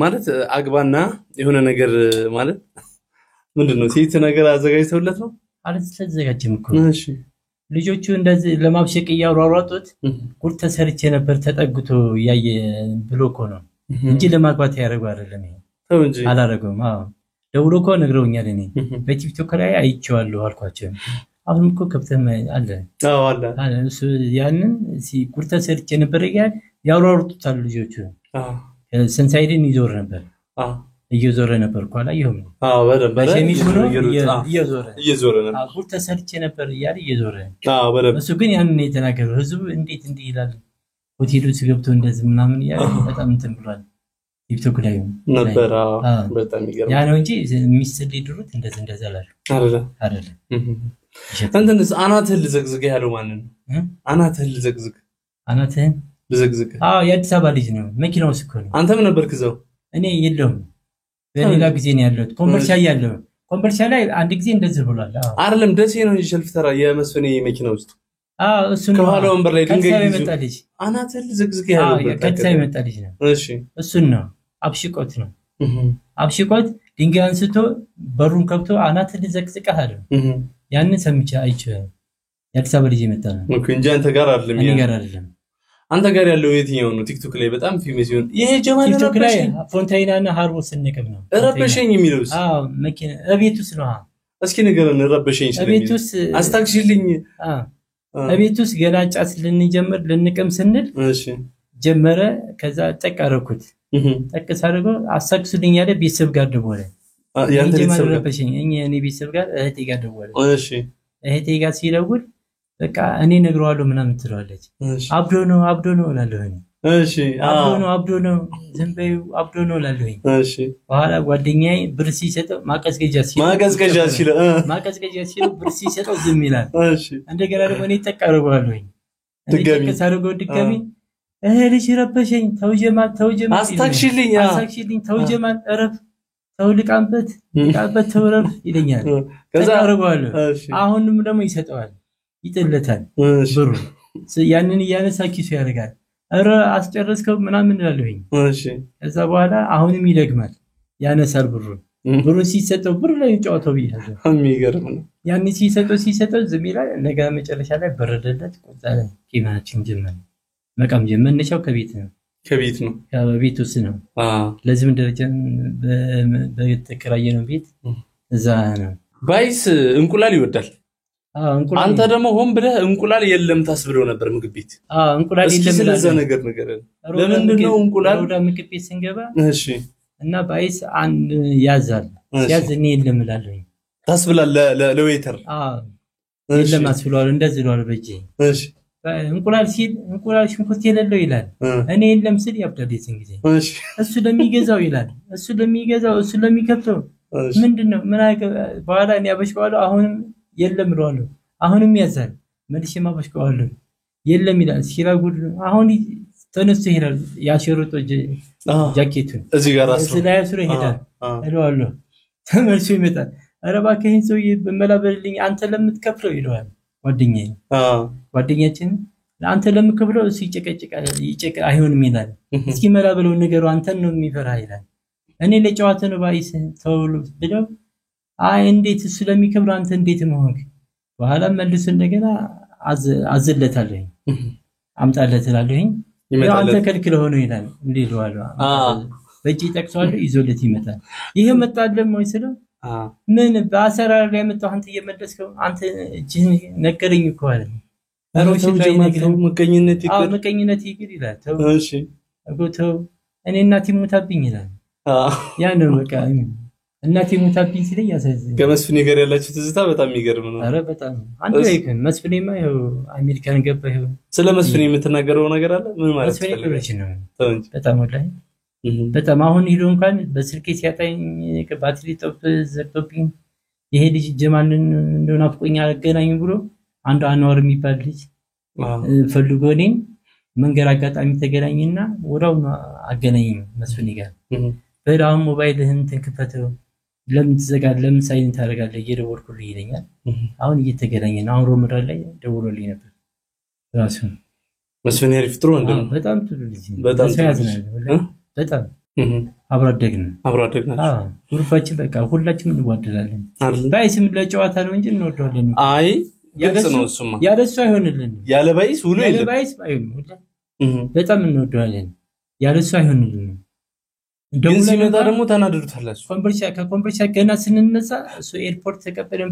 ማለት አግባና የሆነ ነገር ማለት ምንድነው ሴት ነገር አዘጋጅተውለት ነው አልተዘጋጀም እኮ እሺ ልጆቹ እንደዚህ ለማብሸቅ ያሯሯጡት ጉድ ተሰርቼ ነበር ተጠግቶ ያየ ብሎኮ ነው እንጂ ለማግባት ያረጋው አይደለም ተው እንጂ አላረገውም ደውሎ እኮ ነግረውኛል እኔ በቲክቶክ ላይ አይቼዋለሁ አልኳቸው አሁን እኮ ከብተም አለ አለ እሱ ያንን ጉድ ተሰርቼ ነበር ያሯሯጡታል ልጆቹ ሰንሳይድን ይዞር ነበር እየዞረ ነበር እኮ አላየሁም በደንብ በሸሚዝ ሆኖ እየዞረ ነበር ጉድ ተሰርቼ ነበር እያለ እየዞረ በደንብ እሱ ግን ያንን የተናገረው ህዝቡ እንዴት እንዲህ ይላል ሆቴሉ ሲገብቶ እንደዚህ ምናምን ያለ በጣም እንትን ብሏል ቲክቶክ ላይ ነበር በጣም ይገርም ያ ነው እንጂ ሚስት ሊድሩት እንደዛ አላሉ አይደለ አንተንስ አናትህን ልዘግዝግ ያለው ማን ነው አናትህን ልዘግዝግ አናትህን ልዘግዝግ የአዲስ አበባ ልጅ ነው መኪናው እኮ ነው አንተም ነበርክ እዛው እኔ የለውም በሌላ ጊዜ ነው ያለው ኮምበርሻ ላይ አንድ ጊዜ እንደዚህ ብሏል አይደለም ደሴ ነው እንጂ ሸልፍተራ የመስፍኔ መኪና ውስጥ እሱ ነው ከኋላ ወንበር ላይ ድንጋይ ይመጣ ልጅ አናትህን ልዘግዝግ ያለው ከዛ ይመጣ ልጅ ነው እሺ እሱን ነው አብሽቆት ነው አብሽቆት ድንጋይ አንስቶ በሩን ከብቶ አናትህን ልዘግዝግህ አለው ያንን ሰምቼ አይቼው የአዲስ አበባ ልጅ ይመጣ ነው ኦኬ እንጂ አንተ ጋር አይደለም እኔ ጋር አይደለም አንተ ጋር ያለው የትኛው ነው ቲክቶክ ላይ በጣም ፌመስ ይሆን ይሄ ጀማል ቲክቶክ ላይ ፎንታይናና ሃርቦ ስንቀም ነው ረበሸኝ የሚለውስ መኪና እቤቱስ ነው እስኪ ንገረን ረበሸኝ ስለኝ እቤቱስ አስታክሽልኝ እቤቱስ ገላጫስ ልንጀምር ልንቀም ስንል እሺ ጀመረ ከዛ ጠቃረኩት ጠቅሳረጎ አሳክሱልኝ ያለ ቤተሰብ ጋር ደወለ ያንተ ቤተሰብ ረበሸኝ እኔ ቤተሰብ ጋር እህቴ ጋር ደወለ እሺ እህቴ ጋር ሲደውል በቃ እኔ ነግረዋለሁ ምናምን ትላለች አብዶ ነው እላለሁኝ እሺ አብዶ ነው ዝምበዩ አብዶ ነው እላለሁኝ እሺ በኋላ ጓደኛዬ ብር ሲሰጠው ማቀዝቀጃ ሲለው ብር ሲሰጠው ዝም ይላል እሺ እንደገና ደግሞ እኔ ተቀርባለሁኝ ድጋሚ ልጅ ረበሸኝ ተውጀማል አስታክሽልኝ ተውጀማል እረፍ ተውልቃበት ተውረፍ ይለኛል ከዛ አረጋለሁ አሁንም ደግሞ ይሰጠዋል ይጥለታል ብሩ ያንን ያነሳ ኪሱ ያደርጋል አረ አስጨረስከው ምናምን እላለሁኝ እሺ ከዛ በኋላ አሁንም ይደግማል ያነሳል ብሩ ሲሰጠው ብሩ ላይ ጫወተው ይያዘ የሚገርም ነው ያን ሲሰጠው ዝም ይላል ነገ መጨረሻ ላይ በረደለት ቆጣለ ቂማችን ጀመረ መቃም ጀመነቻው ከቤት ነው ከቤት ውስጥ ነው ለዚህም ደረጃ በተከራየነው ቤት እዛ ነው ባይስ እንቁላል ይወዳል አንተ ደግሞ ሆን ብለህ እንቁላል የለም ታስብለው ነበር ምግብ ቤት እንቁላል የለም ስለዛ ነገር ለምን ነው እንቁላል ወደ ምግብ ቤት ስንገባ እሺ እና ባይስ አንድ ያዛል ያዝኔ የለም እላለሁኝ ታስብላል ለዌተር የለም አስብሏል እንደዚህ ነው በእጄ እሺ እንቁላል ሽንኩርት የሌለው ይላል እኔ የለም ስል ያብዳል ጊዜ እሺ እሱ ለሚገዛው ይላል እሱ ለሚከፍተው ምንድነው ምን በኋላ እኔ አበሽቀዋለሁ አሁንም የለም ብለዋል አሁንም ያዛል መልሼ ማበሽቀዋለሁ የለም ይላል ሲራጉድ አሁን ተነስቶ ይሄዳል ያሸሩጦ ጃኬቱን እዚህ ጋር አስሮ ይሄዳል እለዋለሁ ተመልሶ ይመጣል ኧረ እባክህ ይሄን ሰውዬ በመላበልልኝ አንተ ለምትከፍለው ይለዋል ጓደኛችን አንተ ለምትከፍለው እሱ ይጨቀጭቃል አይሆንም ይላል እስኪ መላበለው ነገሩ አንተን ነው የሚፈራ ይላል እኔ ለጨዋታ ነው ባይስ ተውሉ ብለው እንዴት እሱ ለሚከብር አንተ እንዴት መሆንክ በኋላ መልስ እንደገና አዘለታለኝ አምጣለት እላለሁኝ አንተ ከልክለ ሆኖ ይላል እንዴልዋል በእጅ ጠቅሷል ይዞለት ይመጣል ይሄ መጣለም ወይ ስለው ምን በአሰራር ላይ መጣው አንተ እየመለስከው አንተ እጅህን ነገረኝ እኮ አለ አሮሽ ላይ ነገረኝ መቀኝነት ይግር ይላል እሺ አጎተው እኔ እናቴ ሞታብኝ ይላል ያ ነው በቃ እናቴ ሞታብኝ ሲለኝ ያሳዝን ከመስፍኔ ጋር ያላችሁ ትዝታ በጣም የሚገርም ነው አረ በጣም አንተ ይከን መስፍኔማ ይኸው አሜሪካን ገባ ይኸው ስለ መስፍኔ የምትናገረው ነገር አለ ምን ማለት መስፍኔ ክብርሽ ነው በጣም ወላሂ በጣም አሁን ሄዶ እንኳን በስልኬ ሲያጣኝ ባትሪ ዘግቶብኝ ይሄ ልጅ ጀማልን እንደሆነ አፍቆኛ አገናኙ ብሎ አንዱ አንዋር የሚባል ልጅ ፈልጎ እኔን መንገር አጋጣሚ ተገናኝና ወራው አገናኝ መስፍኔ ጋር በዳም ሞባይልህን ተንከፈተው ለምን ትዘጋለህ ለምን ሳይን ታደርጋለህ እየደወልኩልህ ይለኛል አሁን እየተገናኘን አሁን ሮምዳን ላይ ደውሎልኝ ነበር ራሱ መስፍኔ ሪፍትሮ እንደው በጣም ጥሩ ልጅ በጣም ያዝናል በጣም አብራደግን ግሩፓችን በቃ ሁላችንም እንዋደዳለን ባይስም ለጨዋታ ነው እንጂ እንወደዋለን አይ ግልጽ ነው እሱማ ያለሱ አይሆንልን ያለ ባይስ ሁሉ ያለ ባይስ አይሆን በጣም እንወደዋለን ያለሱ አይሆንልን ግን ሲመጣ ደግሞ ተናደዱታላችሁ ኮምቦልቻ ገና ስንነሳ እሱ ኤርፖርት ተቀበለን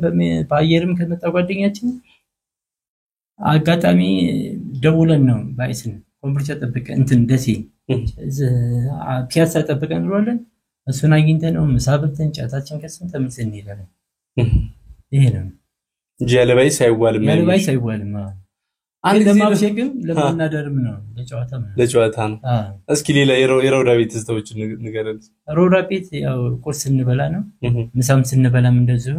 በአየርም ከመጣ ጓደኛችን አጋጣሚ ደውለን ነው ባይስን ኮምቦልቻ ተጠብቀ እንትን ደሴ ፒያሳ ተጠብቀን ብሎለን እሱን አግኝተን ነው መሳብተን ጫታችን ከሰን ተመልሰን ይላል ይሄ ነው ጀለባይስ አይዋልም ጀለባይስ አይዋልም አንድ ለማብሸቅም ለማናደርም ነው ለጨዋታ ነው እስኪ ሌላ የሮዳ ቤት ተስተውጭ ንገረን ሮዳ ቤት ያው ቁርስ እንበላ ነው ምሳም ስንበላም እንደዚሁ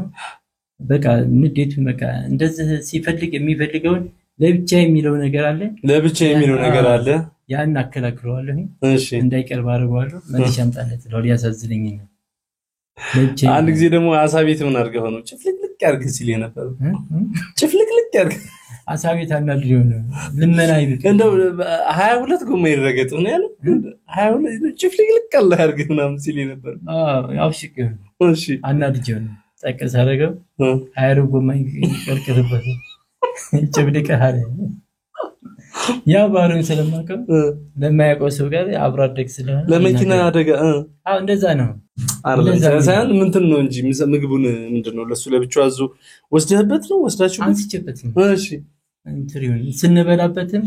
በቃ ንዴቱ በቃ እንደዚህ ሲፈልግ የሚፈልገውን ለብቻ የሚለው ነገር አለ ያን አከላክለዋለሁ እሺ እንዳይቀርብ አድርጓለሁ መልሽ አምጣለት ነው ሊያሳዝነኝ ነው አንድ ጊዜ ደግሞ አሳቤት ምን አድርገው ነው ጭፍልቅልቅ ያርግ ሲል ነበር ጭፍልቅልቅ ያርግ አሳቤት አናድሪው ነው ልመና ይብቅ እንደው 22 ጎማ ይረገጥ ነው ያለው 22 ጭፍልቅልቅ አለ ያርግ ምናምን ሲል ነበር ያው ሽቅ እሺ አናድጂው ነው ጠቀስ አደረገው 20 ጎማ ይቀርቅርበት ጭብልቅ አለ ያ ባሩን ስለማቀም ለማያውቀው ሰው ጋር አብሮ አደግ ስለሆነ ለመኪና አደጋ እንደዛ ነው አረሳን ምንትን ነው እንጂ ምግቡን ምንድነው ለሱ ለብቻው አዙ ወስደህበት ነው ወስዳችሁ አንስቼበት ነው እሺ እንትሪውን ስንበላበትም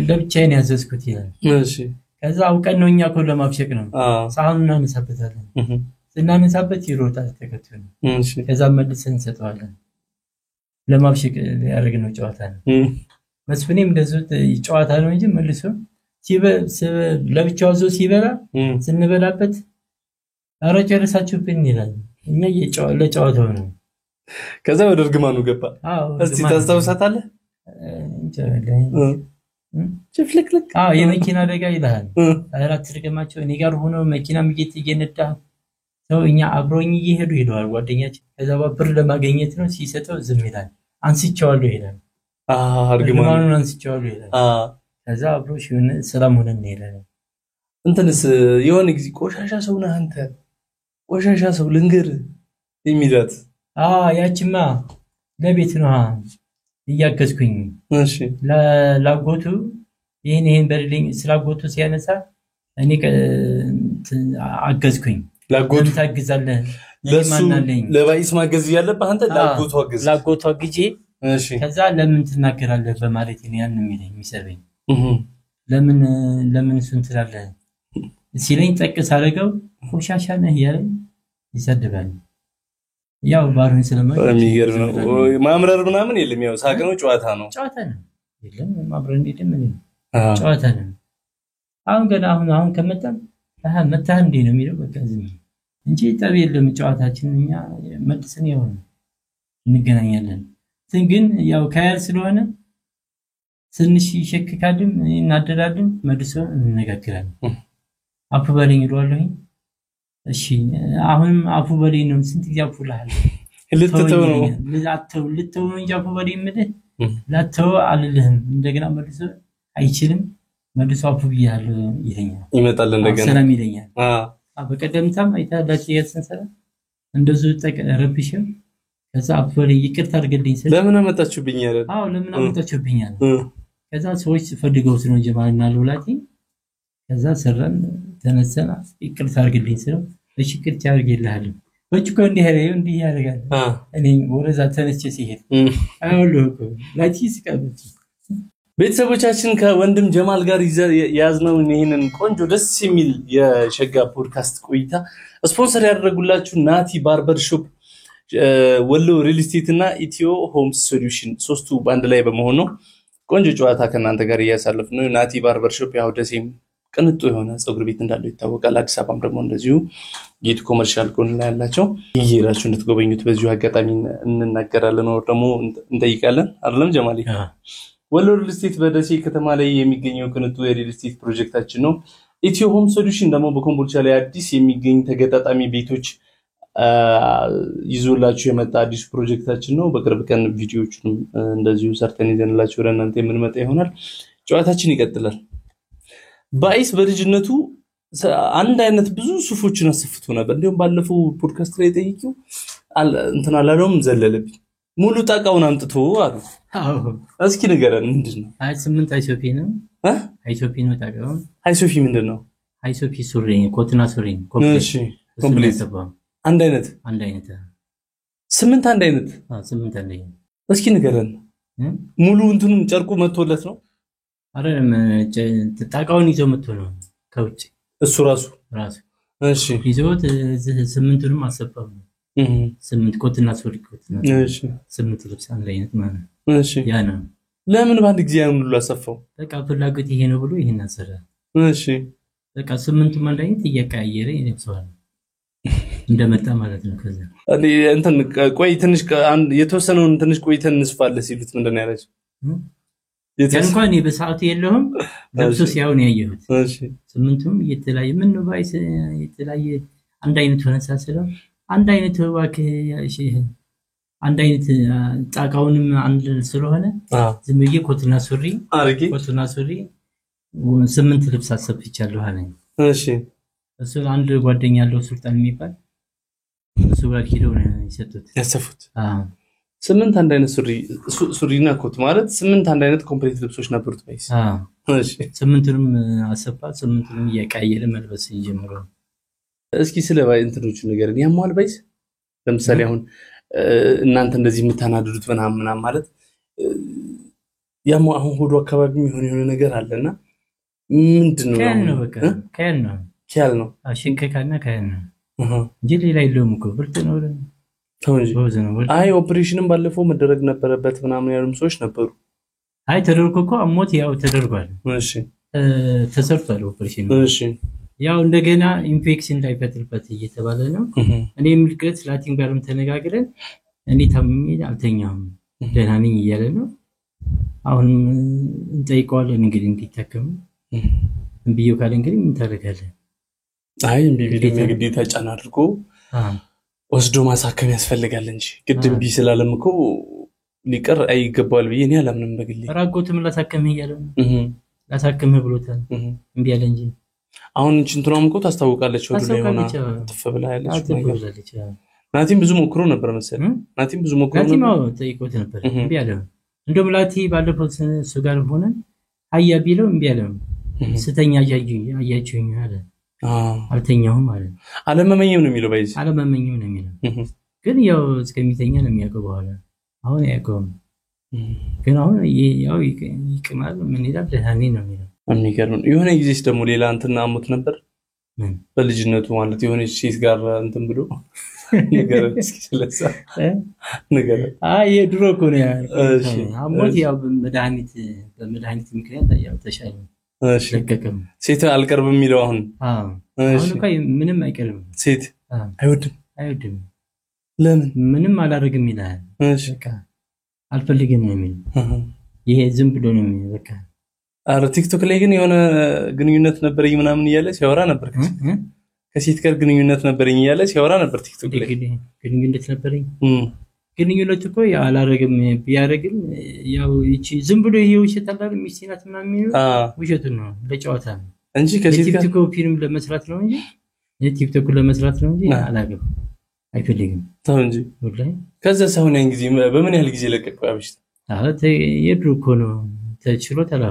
ለብቻዬን ያዘዝኩት ይላል እሺ ከዛ አውቀን ነው እኛ ኮለ ማብሸቅ ነው ሳህኑና መሳበታለን ስናነሳበት ይሮጣል ተከትሎ እሺ ከዛ መልሰን እንሰጠዋለን ለማብሸቅ ያደርግ ነው ጨዋታ ነው መስፍኔም እንደዚህ ጨዋታ ነው እንጂ መልሶ ለብቻው አዞ ሲበላ ስንበላበት አረጨረሳችሁብኝ ይላል እኛ ለጨዋታው ነው ከዛ ወደ እርግማኑ ገባ እስቲ ታስታውሳታለህ ጭፍልቅልቅ የመኪና አደጋ ይላል አራት ትርገማቸው እኔ ጋር ሆኖ መኪናም እየነዳ ሰው እኛ አብሮኝ ይሄዳል ጓደኛችን ከዛ ብር ለማግኘት ነው ሲሰጠው ዝም ይላል አንስቼዋለሁ ይላል እርግማኑን አንስቼዋለሁ ይላል ከዛ አብሮሽ ሰላም ሆነን ይላል እንትንስ የሆነ ጊዜ ቆሻሻ ሰው ነህ አንተ ቆሻሻ ሰው ልንገር የሚላት ያቺማ ለቤት ነው እያገዝኩኝ እሺ ላጎቱ ይሄን በልልኝ ስላጎቱ ሲያነሳ እኔ አገዝኩኝ ላጎቱ ታግዛለህ ለሱ ለባይስ ማገዝ ያለብህ አንተ ላጎቱ አግጄ እሺ ከዛ ለምን ትናገራለህ በማለት ነው ያን የሚሰበኝ ለምን እሱን ትላለህ ሲለኝ ጠቅስ አደረገው ቆሻሻ ነህ ያለኝ ይሰድባል ያው ባሩን ስለማይገርም የሚገርም ነው ማምረር ምናምን የለም ያው ሳቅ ነው ጨዋታ ነው የለም ማምረር እንደምን ነው ጨዋታ ነው አሁን ከመጣን መጣህ እንዴ ነው የሚለው በቃ ዝም እንጂ ጠብ የለም ጨዋታችን እኛ መልሰን ያው እንገናኛለን ግን ያው ካያል ስለሆነ ትንሽ ይሸክካልም እናደዳለን መልሶ እንነጋገራለን አፉ በለኝ ይሏልኝ እሺ አሁንም አፉ በለኝ ነው ስንት ጊዜ አፉላል ልትተው ነው ልትተው ነው እንጂ አፉ በለኝ ምድህ ላተው አልልህም እንደገና መልሶ አይችልም መልሶ አፉ ብያለሁ ይለኛል ይመጣል እንደገና ሰላም ይለኛል በቀደምታም አይታላችሁ የሰንሰራ እንደዚህ ተቀረብሽም ከዛ አፉ በለኝ ይቅርታ አድርግልኝ ለምን አመጣችሁብኝ አይደል ለምን አመጣችሁብኝ አይደል ከዛ ሰዎች ፈልገውት ነው ጀማልና ለውላቲ ከዛ ሰራን ተነሰና ይቅርታ አድርግልኝ ስለው እሺ ይቅርታ አድርግልሃል ወጭኮ እንዲህ ያደርጋል እኔ ወረዛ ተነስቼ ሲሄድ አይወልኩ ላቲስ ቀብት ቤተሰቦቻችን ከወንድም ጀማል ጋር ያዝነው ይሄንን ቆንጆ ደስ የሚል የሸጋ ፖድካስት ቆይታ ስፖንሰር ያደረጉላችሁ ናቲ ባርበር ሾፕ ወሎ ሪል ስቴት እና ኢትዮ ሆም ሶሉሽን ሶስቱ ባንድ ላይ በመሆን ነው ቆንጆ ጨዋታ ከናንተ ጋር ያሳለፍን ነው ናቲ ባርበር ሾፕ ያው ደሴም ቅንጡ የሆነ ጸጉር ቤት እንዳለው ይታወቃል አዲስ አበባም ደግሞ እንደዚሁ ጌት ኮመርሻል ኮን ላይ ያላቸው ይሄራችሁ እንድትጎበኙት በዚሁ አጋጣሚ እንናገራለን ነው ደግሞ እንጠይቃለን አይደለም ጀማሊ ወሎ ሪል ስቴት በደሴ ከተማ ላይ የሚገኘው ቅንጡ የሪል ስቴት ፕሮጀክታችን ነው ኢትዮ ሆም ሶሉሽን ደግሞ በኮምቦልቻ ላይ አዲስ የሚገኝ ተገጣጣሚ ቤቶች ይዞላችሁ የመጣ አዲስ ፕሮጀክታችን ነው በቅርብ ቀን ቪዲዮዎችን እንደዚሁ ሰርተን ይዘንላችሁ ወደ እናንተ የምንመጣ ይሆናል ጨዋታችን ይቀጥላል ባይስ በልጅነቱ አንድ አይነት ብዙ ሱፎችን አስፍቶ ነበር እንደውም ባለፈው ፖድካስት ላይ ጠይቂው እንትና አላለውም ዘለለብኝ ሙሉ ጣቃውን አምጥቶ አሉ እስኪ ንገረን ምንድነው 28 አይሶፒ ነው አይሶፒ ነው ጣቃው አይሶፒ ምንድነው አይሶፒ ሱሪ ኮትና ሱሪ እሺ ኮምፕሊት አንድ አይነት 8 አንድ አይነት 8 አንድ አይነት እስኪ ንገረን ሙሉ እንትኑን ጨርቁ መጥቶለት ነው አይደለም ጣቃውን ይዞ መጥቶ ነው ከውጭ እሱ ራሱ እሺ ይዞት 8ቱንም አሰፋው 8 ኮትና ሱሪ ኮትና እሺ 8 ልብስ አንድ አይነት ማለት እሺ ያ ነው ለምን ባንድ ጊዜ ያን ሁሉ አሰፋው? በቃ ፍላጎት ይሄ ነው ብሎ ይሄን አሰራ። እሺ በቃ ስምንቱም አንድ አይነት እየቀያየረ ይለብሰዋል እንደመጣ ማለት ነው። ከዛ እንትን ቆይ ትንሽ የተወሰነውን ትንሽ ቆይተን እንስፋለን ሲሉት ምንድን ነው ያላችሁ? ያን እንኳን በሰዓቱ የለውም ለብሶ ሲያው ነው ያየሁት። እሺ ስምንቱም እየተለያየ ምን ነው ባይስ እየተለያየ አንድ አይነት ሆነ ሳስለው አንድ አይነት እባክህ እሺ አንድ አይነት ጣቃውንም አንድ ስለሆነ ዝም ብዬ ኮትና ሱሪ አርጊ ኮትና ሱሪ 8 ልብስ አሰፍቻለሁ አለኝ። እሺ እሱ አንድ ጓደኛ ያለው ሱልጣን የሚባል እሱ ጋር ሄደው ነው የሰጡት ያሰፉት። 8 አንድ አይነት ሱሪና ኮት ማለት 8 አንድ አይነት ኮምፕሊት ልብሶች ነበሩት ባይስ። እሺ 8ቱንም አሰፋ 8ቱንም እየቀያየረ መልበስ ይጀምራል። እስኪ ስለ ባይ እንትኖቹ ነገር ያሟል ባይስ። ለምሳሌ አሁን እናንተ እንደዚህ የምታናድዱት ምናምን ማለት ያሟ አሁን ሆዶ አካባቢ የሆነ ነገር አለና ምንድነው? ካል ነው በቃ ካል ነው ሽንከካና ካል ነው እንጂ ሌላ የለውም እኮ ብልጥ ነው ተወንጂ። አይ ኦፕሬሽንም ባለፈው መደረግ ነበረበት ምናምን ያሉም ሰዎች ነበሩ። አይ ተደርጎ እኮ አሞት ያው ተደርጓል። እሺ ተሰርቷል ኦፕሬሽን። እሺ ያው እንደገና ኢንፌክሽን እንዳይፈጥርበት እየተባለ ነው። እኔ ምልክት ላቲን ጋርም ተነጋግረን እኔ ታምሜ አልተኛም ደህና ነኝ እያለ ነው። አሁን እንጠይቀዋለን እንግዲህ እንዲታከም እንብየው ካለ እንግዲህ ምን ታደርጋለህ? አይ ግዴታ ጫና አድርጎ ወስዶ ማሳከም ያስፈልጋል እንጂ ግድም ቢስላለም እኮ ሊቀር አይገባል ብዬ እኔ አላምንም በግሌ። ራቆትም ላሳከምህ እያለ ነው። ላሳከምህ ብሎታል እምቢ አለ እንጂ አሁን እንትኑም እኮ ታስታውቃለች ወደ ላይ ሆና ተፈብላ ያለች ነገር ናቲም ብዙ ሞክሮ ነበር መሰለኝ። ናቲም ብዙ ሞክሮ ነበር። ናቲም ጠይቆት ነበር እምቢ አለ። እንደውም ላቲ ባለፈው እሱ ጋር ሆነን አያ ቢለው እምቢ አለ። ስተኛ አያችሁኝ አለ። አልተኛሁም አለ። አለመመኝም ነው የሚለው ባይዚ አለመመኝም ነው የሚለው ግን ያው እስከሚተኛ ነው የሚያውቀው። በኋላ አሁን ያውቀው ግን አሁን ያው ይቅማል ምን ይላል ደህና ነው የሚለው። የሚገርም የሆነ ጊዜስ ደግሞ ሌላ እንትና አሞት ነበር በልጅነቱ ማለት የሆነ ሴት ጋር እንትን ብሎ ነገር እስኪ ስለሳ ነገር የድሮ እኮ ነው አሞት ያው በመድኃኒት ምክንያት ያው ተሻለ። እሺ ለከከም ሴት አልቀርብም የሚለው አሁን አሁን እኮ ምንም አይቀርብም። ሴት አይወድም ለምን ምንም አላደርግም ይላል። እሺ በቃ አልፈልግም ነው የሚል ይሄ ዝም ብሎ ነው የሚል በቃ። አረ ቲክቶክ ላይ ግን የሆነ ግንኙነት ነበርኝ ምናምን እያለ ሲያወራ ነበር። ከሴት ጋር ግንኙነት ነበርኝ እያለ ሲያወራ ነበር ቲክቶክ ላይ። ግንኙነት ነበርኝ ግንኙነት እኮ ያላረግም ቢያረግም ያው እቺ ዝም ብሎ ይሄው ይሽታላል ሚስቲናት ምናምን የሚለው ውሸቱ ነው ለጨዋታ ነው እንጂ ከሴት ጋር ቲክቶክ ፊልም ለመስራት ነው እንጂ የቲክቶክ ለመስራት ነው እንጂ አላገም አይፈልግም ተው እንጂ ወላሂ። ከዛ ሳይሆን ያን ጊዜ በምን ያህል ጊዜ ለቀቀው አብሽት? የድሮ እኮ ነው ተችሎታል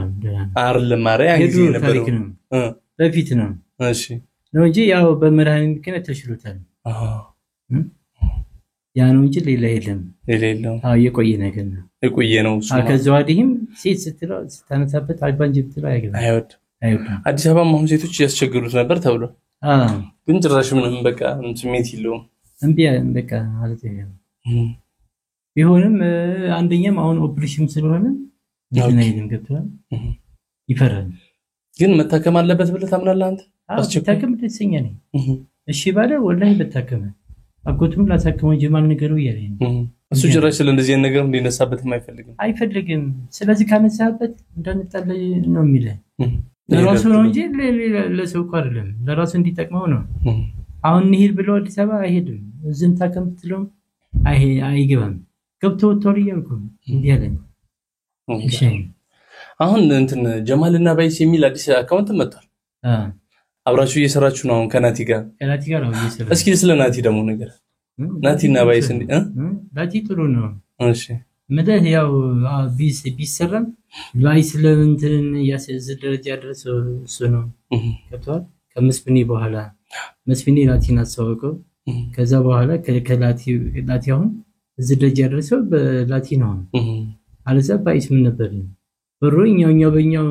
አይደለም ማረ ያን ጊዜ ነበር በፊት ነው። እሺ ነው እንጂ ያው በመድኃኒት ምክንያት ተችሎታል። ያ ነው እንጂ ሌላ የለም። የቆየ ነገር ነው የቆየ ነው እሱ። ከዛው ወዲህም ሴት ስታነሳበት አልባንጅ ብትለው አይወድ አዲስ አበባ አሁን ሴቶች ያስቸግሩት ነበር ተብሎ ግን ጭራሽ ምንም በቃ ስሜት የለውም እምቢ በቃ ማለት ነው። ቢሆንም አንደኛም አሁን ኦፕሬሽን ስለሆነ ለነይም ገብቷል ይፈራል። ግን መታከም አለበት ብለህ ታምናለህ አንተ? አስቸጋሪ ደስተኛ ነኝ። እሺ ባለ ወላሂ በታከመ አጎቱም ላሳከመው ጀማል ነገሩ ይያለኝ እሱ ጭራሽ ስለዚህ ነገር እንዲነሳበት አይፈልግም። ስለዚህ ካነሳበት እንዳንጣለ ነው የሚለው ለራሱ ነው እንጂ ለሰው እኮ አይደለም። ለራሱ እንዲጠቅመው ነው። አሁን እንሂድ ብሎ አዲስ አበባ አይሄድም። እዚህም ታከም ብትለው አይገባም። ገብቶ ወጥቷል እያልኩ እንዲህ አለኝ። እሺ አሁን እንትን ጀማልና ባይስ የሚል አዲስ አካውንት መጥቷል። አብራችሁ እየሰራችሁ ነው አሁን ከናቲ ጋር ነው እየሰራችሁ። እስኪ ስለ ናቲ ደግሞ ነገር ናቲና ባይስ ናቲ ጥሩ ነው። እሺ መደህ ያው ቢሰራም ባይስ ለእንትን ያሰዝ ደረጃ ድረስ እሱ ነው ከተዋል። ከመስፍኔ በኋላ መስፍኔ ናቲን አስተዋወቀው። ከዛ በኋላ ከላቲ አሁን እዚህ ደረጃ ድረስ በላቲ ነው። አለዛ ባይስ ምን ነበር በሮኛው በእኛው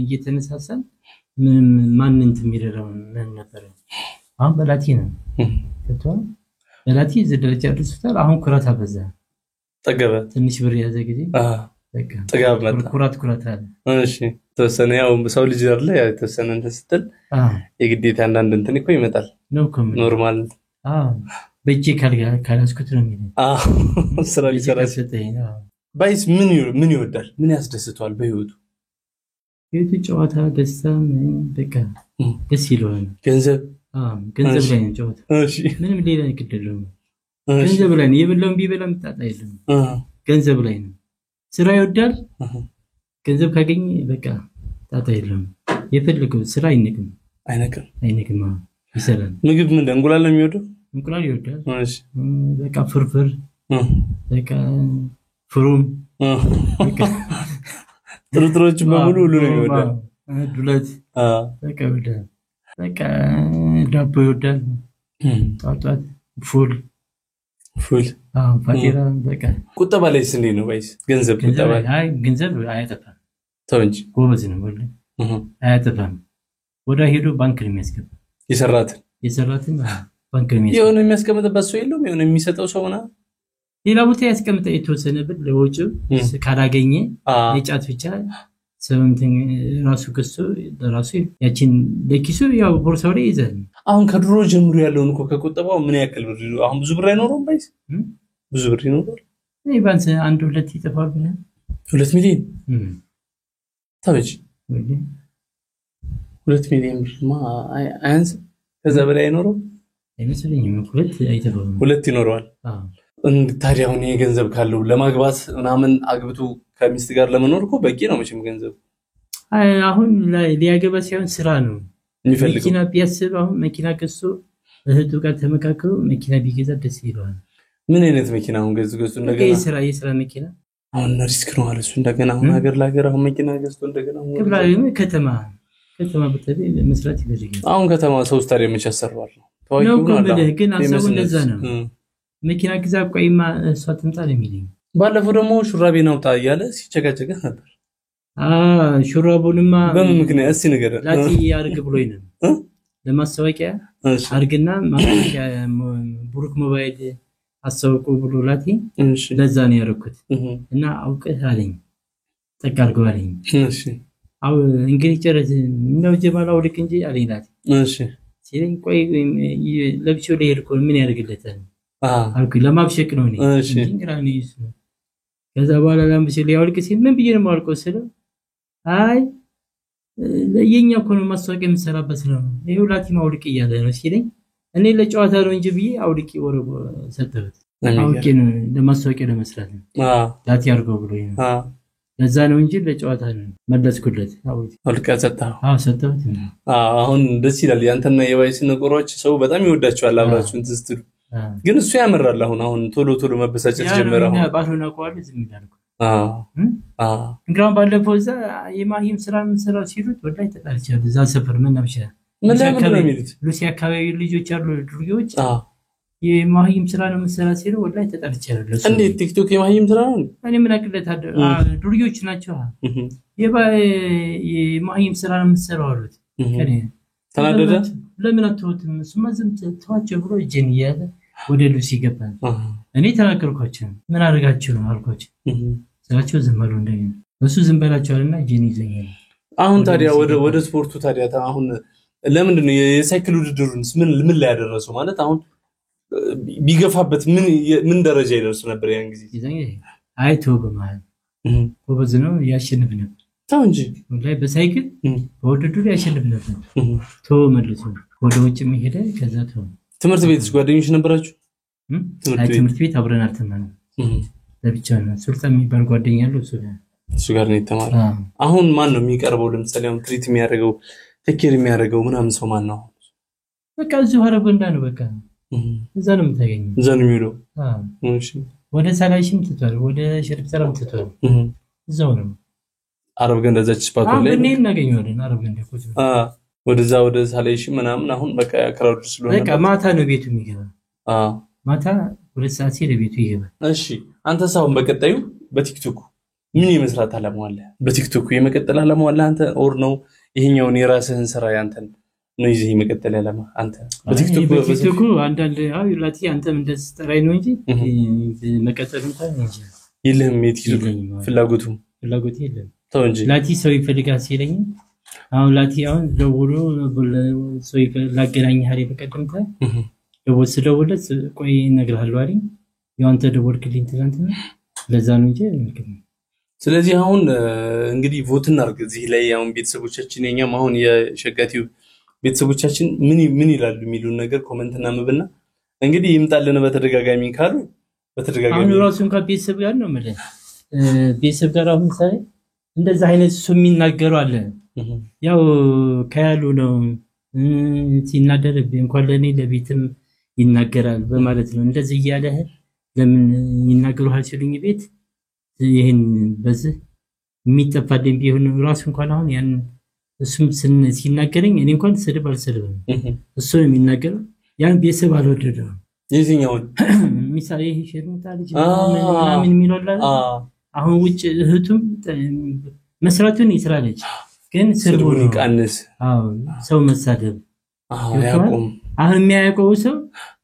እየተነሳሳን ምን ማን እንትን የሚረዳው ምን ነበር? አሁን በላቲ ነው ከተዋል። በላቲ እዚህ ደረጃ ድረስ አሁን ኩራት አበዛ ጠገበ ትንሽ ብር ያዘ ጊዜ በቃ ጥጋብ መጣ ኩራት አለ እሺ ተወሰነ ያው ሰው ልጅ አይደለ ያው ተወሰነ እንተስተል የግዴታ አንዳንድ እንትን እኮ ይመጣል ነው ኖርማል በእጄ ካልያዝኩት ነው የሚለው ስራ ሊሰራ ባይስ ምን ይወዳል ምን ያስደስተዋል በህይወቱ ጨዋታ ደስታ በቃ ደስ ይለዋል ገንዘብ ላይ ነው ጨዋታ እሺ ምንም ሌላ ይከደለው ገንዘብ ላይ ነው የበላውን ቢበላም ጣጣ የለም ገንዘብ ላይ ነው ስራ ይወዳል ገንዘብ ካገኘ በቃ ጣጣ የለም የፈለገው ስራ አይነቅም ይሰራል ምግብ ምን እንቁላል ነው የሚወደው እንቁላል ይወዳል እሺ በቃ ፍርፍር በቃ ፍሩም በቃ ጥሩጥሮች በሙሉ ሁሉ ነው ይወዳል ዱለት በቃ ዳቦ ይወዳል ጣጣት ፉል ፋቲራ በቃ ቁጠባ ላይ እንዴት ነው ባይስ ገንዘብ ቁጠባ ገንዘብ አያጠፋም ተው እንጂ ጎበዝ ነው ወለ አያጠፋም ወደ ሄዶ ባንክ ነው የሚያስገባ የሰራትን ባንክ ነው የሚያስገባ የሆነ የሚያስቀምጥበት ሰው የለውም የሆነ የሚሰጠው ሰው ሆነ ሌላ ቦታ ያስቀምጠ የተወሰነ ብር ለወጪው ካላገኘ የጫት ብቻ ሰምቲንግ ራሱ ከሱ ለራሱ ያቺን ለኪሱ ያው ቦርሳው ላይ ይዘን አሁን ከድሮ ጀምሮ ያለውን እኮ ከቆጠባው ምን ያክል ብር አሁን ብዙ ብር አይኖርም ባይስ ብዙ ብር ይኖራል ባንስ 1-2 ይጠፋል ብለ 2 ሚሊዮን ታበጂ 2 ሚሊዮን ብር አያንስ ከዛ በላይ አይኖርም አይመስለኝም 2 አይተባም 2 ይኖራል ታዲያ አሁን የገንዘብ ካለው ለማግባት ምናምን አግብቶ ከሚስት ጋር ለመኖር እኮ በቂ ነው መቼም ገንዘብ አሁን ሊያገባ ሳይሆን ስራ ነው የሚፈልገው መኪና ቢያስብ አሁን መኪና ገዝቶ እህቱ ጋር ተመካከሩ መኪና ቢገዛ ደስ ይለዋል ምን አይነት መኪና አሁን ገዝቶ እንደገና የስራ መኪና አሁን ሪስክ ነው አለሱ እንደገና አሁን ሀገር ለሀገር አሁን መኪና ገዝቶ እንደገና ከብላው ከተማ በተለይ መስራት ይፈልጋል አሁን ከተማ ሰው ስታዲየም መች ያሰራዋል ታውቂው ነው ግን አሳቡ እንደዛ ነው መኪና ግዛ ቆይማ እሷ ትምጣ ነው የሚለኝ ባለፈው ደግሞ ሹራቤን አውጣ እያለ ሲቸጋቸገ ነበር ሹራቡንማ በምን ምክንያት እስቲ ነገር ላቲ ያርግ ብሎኝ ነው ለማስታወቂያ አርግና ማስታወቂያ ብሩክ ሞባይል አስተዋውቁ ብሎ ላቲ ለዛ ነው ያረኩት እና አውቀህ አለኝ ተቃርገው አለኝ እሺ አው እንግዲህ ጨረስ ነው ጀማላው ልክ እንጂ አለኝ ላቲ እሺ ሲለኝ ቆይ ለብቻው ላይ ሄድኩ ምን ያርግለታል አልኩ ለማብሸቅ ነው እኔ እንግራኒ እሱ ከዛ በኋላ ለምብሽ ሊያወልቅ ሲል ምን ብዬ ነው ማልቆ ስለው አይ ለየኛ እኮ ነው ማስታወቂያ የምሰራበት ነው ይሄው ላቲም አውልቅ እያለ ነው ሲለኝ እኔ ለጨዋታ ነው እንጂ ብዬ አውልቂ ወረቦ ሰጠሁት አውልቂ ነው ለማስታወቂያ ለመስራት ነው ላቲ አርገው ብሎኝ ነው ለዛ ነው እንጂ ለጨዋታ ነው መለስኩለት አውልቃ ሰጣው ሰጠሁት አሁን ደስ ይላል ያንተና የባይስ ነገሮች ሰው በጣም ይወዳቸዋል አብራችሁን ትስትሉ ግን እሱ ያመራል አሁን ቶሎ መበሳጨት ጀመረ አሁን ባልሆነ ቋል ዝም ይላል እንግዲህ ባለፈው እዛ የማሂም ስራ መስራት ሲሉት ወላይ ተጣልቻለሁ እዛ ሰፈር ምን ነው የሚሉት ሉሲ አካባቢ ልጆች አሉ ድርጊዎች የማሂም ስራ ነው መስራት ሲሉ ወላይ ተጣልቻለሁ እንዴ ቲክቶክ የማሂም ስራ ነው እኔ ምን አቅለታለሁ ድርጊዎች ናቸው የማሂም ስራ ነው መስራት አሉት ከኔ ተናደደ ለምን አትወጥም እሱማ ዝም ተዋቸው ብሎ እጄን ይያለ ወደ ሉሲ ገባን እኔ ተናገርኳቸው ምን አድርጋችሁ ነው አልኳቸው ስራቸው ዝም ብሎ እንደኛ እሱ ዝም በላቸውና እጄን ይዘኛል አሁን ታዲያ ወደ ስፖርቱ ታዲያ አሁን ለምንድን ነው የሳይክል ውድድሩንስ ምን ላይ ያደረሰው ማለት አሁን ቢገፋበት ምን ደረጃ ይደርስ ነበር ያን ጊዜ ይዘኛ አይቶ በማለት ወበዝ ነው ያሸንፍ ነበር ታው እንጂ ወላይ በሳይክል ወድድሩ ያሸንፍ ነበር ቶ መልሶ ወደ ውጭ መሄደ ከዛ ተው ትምህርት ቤትስ ጓደኞች ነበራችሁ ትምህርት ቤት አብረን አልተማርንም ለብቻ ነው ሱልጣን የሚባል ጓደኛ አለው እሱ ጋር ነው የተማረው አሁን ማን ነው የሚቀርበው ለምሳሌ አሁን ትሪት የሚያደርገው ተኬር የሚያደርገው ምናምን ሰው ማን ነው በቃ እዚሁ አረበንዳ ነው በቃ እዛ ነው የምታገኘው እዛ ነው የሚውለው እሺ ወደ ሳላይሽም ትቷል ወደ ሸርፍ ሰላም ትቷል እዛው ነው አረብ ገንዳ ዘች ስፓቶ ላይ እኔ እናገኘዋለን አረብ ገንዳ ኮች ወደ ሳላይሽ ምናምን አሁን በቃ ክራውድ ስለሆነ በቃ ማታ ነው ቤቱ የሚገባ ማታ 2 ሰዓት ሲል ቤቱ ይገባል እሺ አንተ ሳውን በቀጣዩ በቲክቶክ ምን የመስራት አላማው አለ በቲክቶክ የመቀጠል አላማው አለ አንተ ኦር ነው ይሄኛውን የራስህን ስራ ያንተን ነው ይዘህ የመቀጠል አላማ አንተ በቲክቶክ አንዳንድ ላቲ አንተም እንደዚህ ጠራይ ነው እንጂ መቀጠል እንኳን እንጂ የለህም የቲክቶክ ፍላጎቱ የለም ተው እንጂ ላቲ ሰው ይፈልጋል ሲለኝ አሁን ላቲ አሁን ደውሎ ሰው ላገናኝ ሀሪ በቀደምታ ደውለት ቆይ እነግርሃለሁ አለኝ ያው አንተ ደወልክልኝ ትላንትና ለዛ ነው እንጂ ስለዚህ አሁን እንግዲህ ቮት እናርግ እዚህ ላይ አሁን ቤተሰቦቻችን የኛም አሁን የሸጋቲው ቤተሰቦቻችን ምን ይላሉ የሚሉን ነገር ኮሜንት እና ምብና እንግዲህ ይምጣልን በተደጋጋሚ ካሉ በተደጋጋሚ አሁን ራሱን ከቤተሰብ ጋር ነው ማለት ቤተሰብ ጋር አሁን ሳይ እንደዛ አይነት ሱም ይናገሩ አለ ያው ካያሉ ነው ሲናደርብ እንኳን ለኔ ለቤትም ይናገራል በማለት ነው እንደዚህ እያለ ለምን ይናገሩሃል ሲሉኝ ቤት ይሄን በዚህ የሚጠፋልኝ ቢሆን ራሱ እንኳን አሁን ያን እሱም ሲናገረኝ እኔ እንኳን ስድብ አልሰድብም እሱ ነው የሚናገረው ያን ቤተሰብ አልወደደው የትኛውን ሚሳኤ ይሄ ሸርሙታ ልጅ ምን የሚለው አሁን ውጭ እህቱም መስራቱን ይስራለች ግን ስርቡን ይቀንስ ሰው መሳደብ ያቆም አሁን የሚያውቀው ሰው